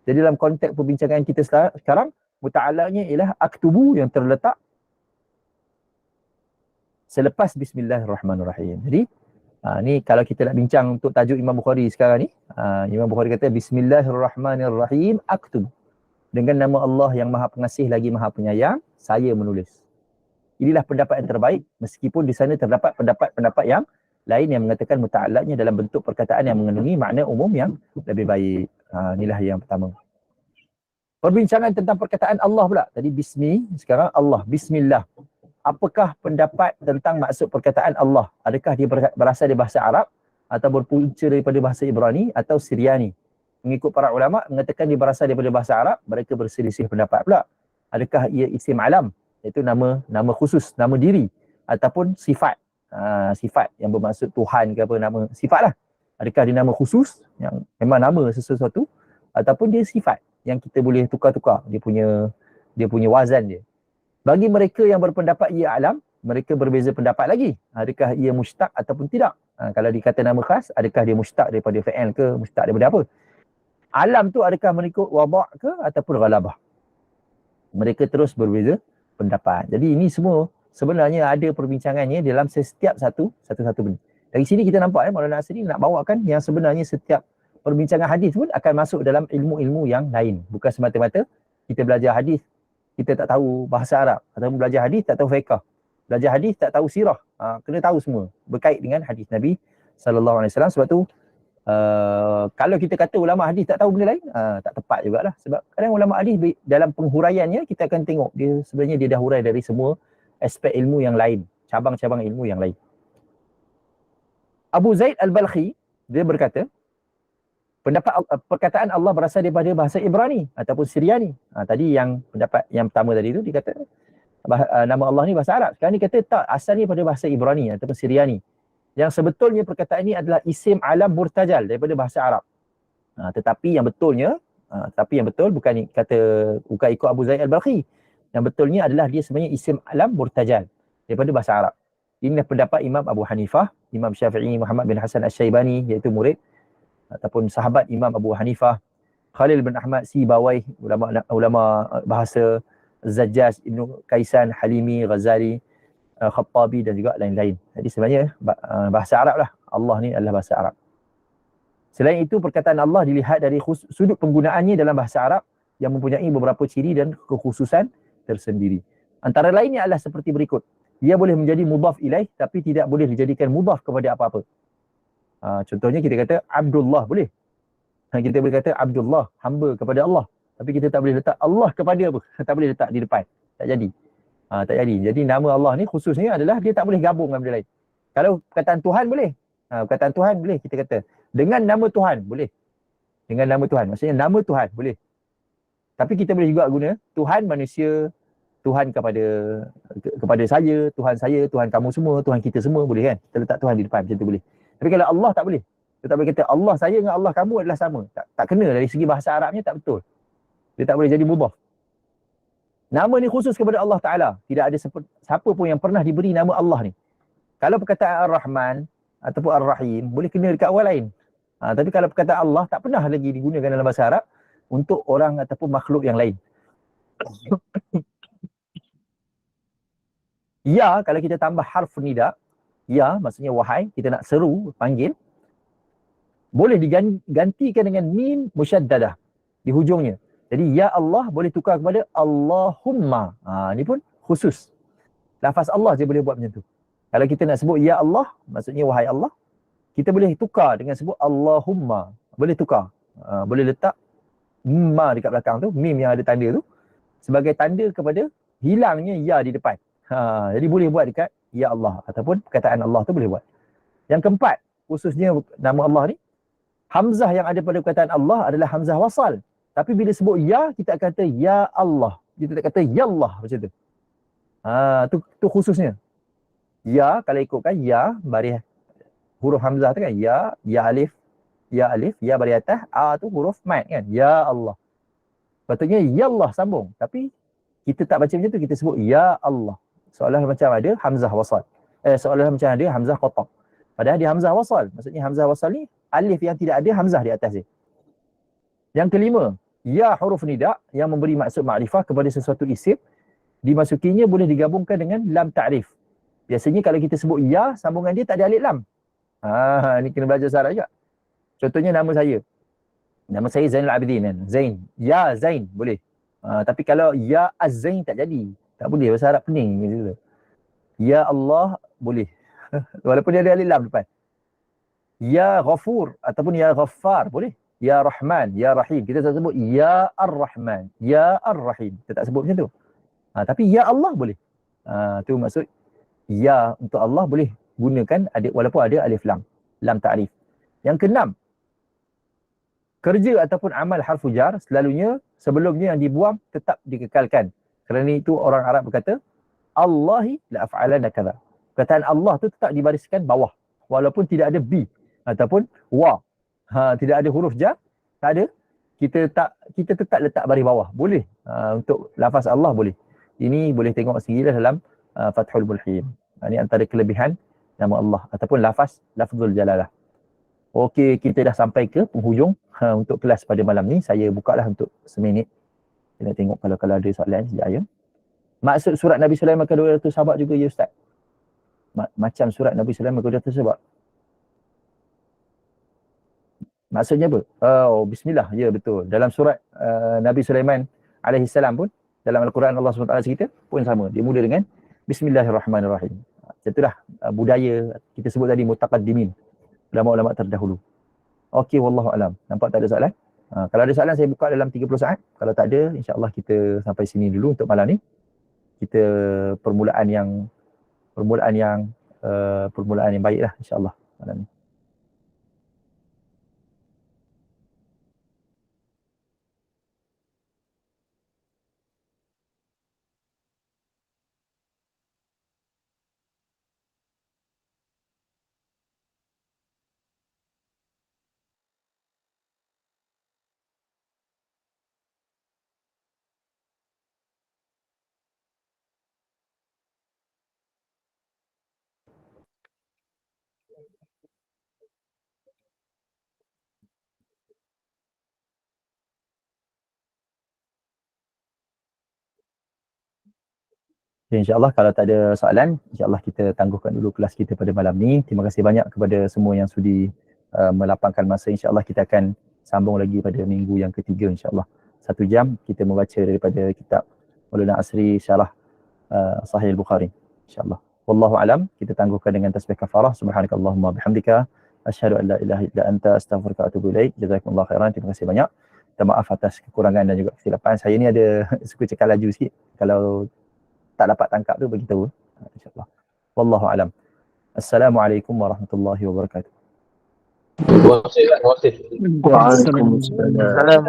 Jadi dalam konteks perbincangan kita sekarang, muta'allaqnya ialah aktubu yang terletak selepas Bismillahirrahmanirrahim. Jadi, ni kalau kita nak bincang untuk tajuk Imam Bukhari sekarang ni, Imam Bukhari kata Bismillahirrahmanirrahim aktubu. Dengan nama Allah yang Maha Pengasih lagi Maha Penyayang, saya menulis. Inilah pendapat yang terbaik, meskipun di sana terdapat pendapat-pendapat yang lain yang mengatakan muta'allaqnya dalam bentuk perkataan yang mengandungi makna umum yang lebih baik. Inilah yang pertama. Perbincangan tentang perkataan Allah pula. Tadi bismi, sekarang Allah, bismillah. Apakah pendapat tentang maksud perkataan Allah? Adakah dia berasal dari bahasa Arab atau berpunca daripada bahasa Ibrani atau Syriani? Mengikut para ulama mengatakan dia berasal daripada bahasa Arab, mereka berselisih pendapat pula. Adakah ia isim alam, iaitu nama khusus, nama diri, ataupun sifat. Sifat yang bermaksud Tuhan ke apa, nama sifat lah. Adakah dia nama khusus yang memang nama sesuatu, ataupun dia sifat yang kita boleh tukar-tukar dia punya wazan dia. Bagi mereka yang berpendapat ia alam, mereka berbeza pendapat lagi. Adakah ia mustaq ataupun tidak? Kalau dikata nama khas, adakah dia mustaq daripada fi'il ke, mustaq daripada apa? Alam tu adakah mengikut wada' ke ataupun ghalabah? Mereka terus berbeza pendapat. Jadi ini semua sebenarnya ada perbincangannya dalam setiap satu benda. Dari sini kita nampak Maulana Asri nak bawakan yang sebenarnya setiap perbincangan hadis pun akan masuk dalam ilmu-ilmu yang lain. Bukan semata-mata kita belajar hadis, kita tak tahu bahasa Arab. Atau belajar hadis tak tahu fiqh. Belajar hadis tak tahu sirah. Kena tahu semua berkait dengan hadis Nabi SAW. Sebab tu kalau kita kata ulama hadis tak tahu benda lain, tak tepat jugalah. Sebab kadang ulama hadis dalam penghuraiannya kita akan tengok dia sebenarnya dia dah hurai dari semua aspek ilmu yang lain, cabang-cabang ilmu yang lain. Abu Zaid Al-Balkhi dia berkata, pendapat perkataan Allah berasal daripada bahasa Ibrani ataupun Syriani. Tadi yang pendapat yang pertama tadi tu dia kata nama Allah ni bahasa Arab. Sekarang ni kata tak, asalnya pada bahasa Ibrani ataupun Syriani. Yang sebetulnya perkataan ini adalah isim alam murtajal daripada bahasa Arab. Tetapi yang betul bukan ikut Abu Zaid Al-Balkhi. Yang betulnya adalah dia sebenarnya isim alam murtajal daripada bahasa Arab. Inilah pendapat Imam Abu Hanifah, Imam Syafi'i, Muhammad bin Hasan Asy-Syaibani, iaitu murid ataupun sahabat Imam Abu Hanifah, Khalil bin Ahmad Sibawai, ulama bahasa, Zajjaj, Ibnu Kaisan, Halimi, Ghazali, Khattabi dan juga lain-lain. Jadi sebenarnya bahasa Arab lah. Allah ni adalah bahasa Arab. Selain itu, perkataan Allah dilihat dari sudut penggunaannya dalam bahasa Arab yang mempunyai beberapa ciri dan kekhususan tersendiri. Antara lainnya adalah seperti berikut. Dia boleh menjadi mudhaf ilaih tapi tidak boleh dijadikan mudhaf kepada apa-apa. Contohnya kita kata Abdullah boleh. Kita boleh kata Abdullah, hamba kepada Allah. Tapi kita tak boleh letak Allah kepada apa. Tak boleh letak di depan. Tak jadi. Tak jadi. Jadi nama Allah ni khususnya adalah dia tak boleh gabung dengan benda lain. Kalau perkataan Tuhan boleh. Perkataan Tuhan boleh kita kata. Dengan nama Tuhan boleh. Dengan nama Tuhan. Maksudnya nama Tuhan boleh. Tapi kita boleh juga guna Tuhan manusia, Tuhan kepada saya, Tuhan kamu semua, Tuhan kita semua boleh kan? Kita letak Tuhan di depan macam tu boleh. Tapi kalau Allah tak boleh. Kita tak boleh kata Allah saya dengan Allah kamu adalah sama. Tak kena dari segi bahasa Arabnya tak betul. Dia tak boleh jadi mudhaf. Nama ni khusus kepada Allah Ta'ala. Tidak ada siapa pun yang pernah diberi nama Allah ni. Kalau perkataan Ar-Rahman ataupun Ar-Rahim, boleh kena dekat orang lain. Tapi kalau perkataan Allah, tak pernah lagi digunakan dalam bahasa Arab untuk orang ataupun makhluk yang lain. Ya, kalau kita tambah harf nida, ya maksudnya wahai, kita nak seru, panggil, boleh digantikan dengan mim musyaddadah di hujungnya. Jadi ya Allah boleh tukar kepada Allahumma. Ni pun khusus. Lafaz Allah je boleh buat macam tu. Kalau kita nak sebut ya Allah, maksudnya wahai Allah, kita boleh tukar dengan sebut Allahumma. Boleh tukar. Boleh letak ma dekat belakang tu, mim yang ada tanda tu, sebagai tanda kepada hilangnya ya di depan. Jadi boleh buat dekat ya Allah ataupun perkataan Allah tu boleh buat. Yang keempat, khususnya nama Allah ni, hamzah yang ada pada perkataan Allah adalah hamzah wasal. Tapi bila sebut ya, kita akan kata ya Allah. Kita tak kata ya Allah macam tu. Tu khususnya. Ya, kalau ikutkan ya, baris huruf hamzah tu kan, ya alif, ya baris atas, a tu huruf mat kan, ya Allah. Patutnya ya Allah sambung. Tapi kita tak baca macam tu, kita sebut ya Allah. Seolah macam ada hamzah wasal. Seolah macam ada hamzah qata'. Padahal dia hamzah wasal. Maksudnya hamzah wasal ni alif yang tidak ada hamzah di atas dia. Yang kelima, ya huruf nida yang memberi maksud makrifah kepada sesuatu isim, dimasukinya boleh digabungkan dengan lam ta'rif. Biasanya kalau kita sebut ya, sambungan dia tak ada alif lam. Ni kena belajar Arab juga. Contohnya nama saya. Nama saya Zainul Abidin kan. Zain. Ya Zain boleh. Tapi kalau ya Az-Zain tak jadi. Tak boleh, bahasa Arab pening gitu. Ya Allah boleh. Walaupun dia ada alif lam depan. Ya Ghafur ataupun ya Ghaffar boleh. Ya Rahman, Ya Rahim. Kita tak sebut Ya Ar-Rahman, Ya Ar-Rahim. Kita tak sebut macam tu. Tapi Ya Allah boleh. Tu maksud Ya untuk Allah boleh gunakan walaupun ada alif lam. Lam ta'rif. Yang keenam, kerja ataupun amal harfu jar selalunya sebelumnya yang dibuang tetap dikekalkan. Kerana itu orang Arab berkata, Allahi la af'alana kadha. Perkataan Allah tu tetap dibariskan bawah. Walaupun tidak ada bi ataupun wa. Tidak ada huruf jar, tak ada. Kita tetap letak baris bawah. Boleh. Untuk lafaz Allah boleh. Ini boleh tengok sendiri dalam Fathul Mulhim. Ini antara kelebihan nama Allah ataupun lafzul jalalah. Okey, kita dah sampai ke penghujung untuk kelas pada malam ni. Saya bukalah untuk seminit. Kita tengok kalau ada soalan sekejap ya. Maksud surat Nabi Sulaiman ke 200 sahabat juga ya Ustaz? Macam surat Nabi Sulaiman ke 200 sahabat. Maksudnya apa? Bismillah. Ya betul. Dalam surat Nabi Sulaiman alaihissalam pun, dalam Al-Quran Allah SWT cerita pun sama. Dia mula dengan Bismillahirrahmanirrahim. Itulah budaya kita sebut tadi mutaqaddimin. Ulama-ulama terdahulu. Okey, wallahu alam. Nampak tak ada soalan? Kalau ada soalan saya buka dalam 30 saat. Kalau tak ada, insya-Allah kita sampai sini dulu untuk malam ni. Kita permulaan yang baiklah insya-Allah malam ni. InsyaAllah kalau tak ada soalan, insyaAllah kita tangguhkan dulu kelas kita pada malam ni. Terima kasih banyak kepada semua yang sudi melapangkan masa. InsyaAllah kita akan sambung lagi pada minggu yang ketiga insyaAllah. 1 jam kita membaca daripada kitab Maulana Asri Syarah Sahih Al-Bukhari insyaAllah. Wallahu alam, kita tangguhkan dengan tasbih kafarah. Subhanakallahumma bihamdika asyhadu an la ilaha illa anta astaghfiruka wa atubu ilaik. Jazakumullahu khairan. Terima kasih banyak. Minta maaf atas kekurangan dan juga kesilapan. Saya ni ada suka cakap laju sikit. Kalau tak dapat tangkap tu bagi tahu insya-Allah. Wallahu alam. Assalamualaikum warahmatullahi wabarakatuh. Waalaikumsalam.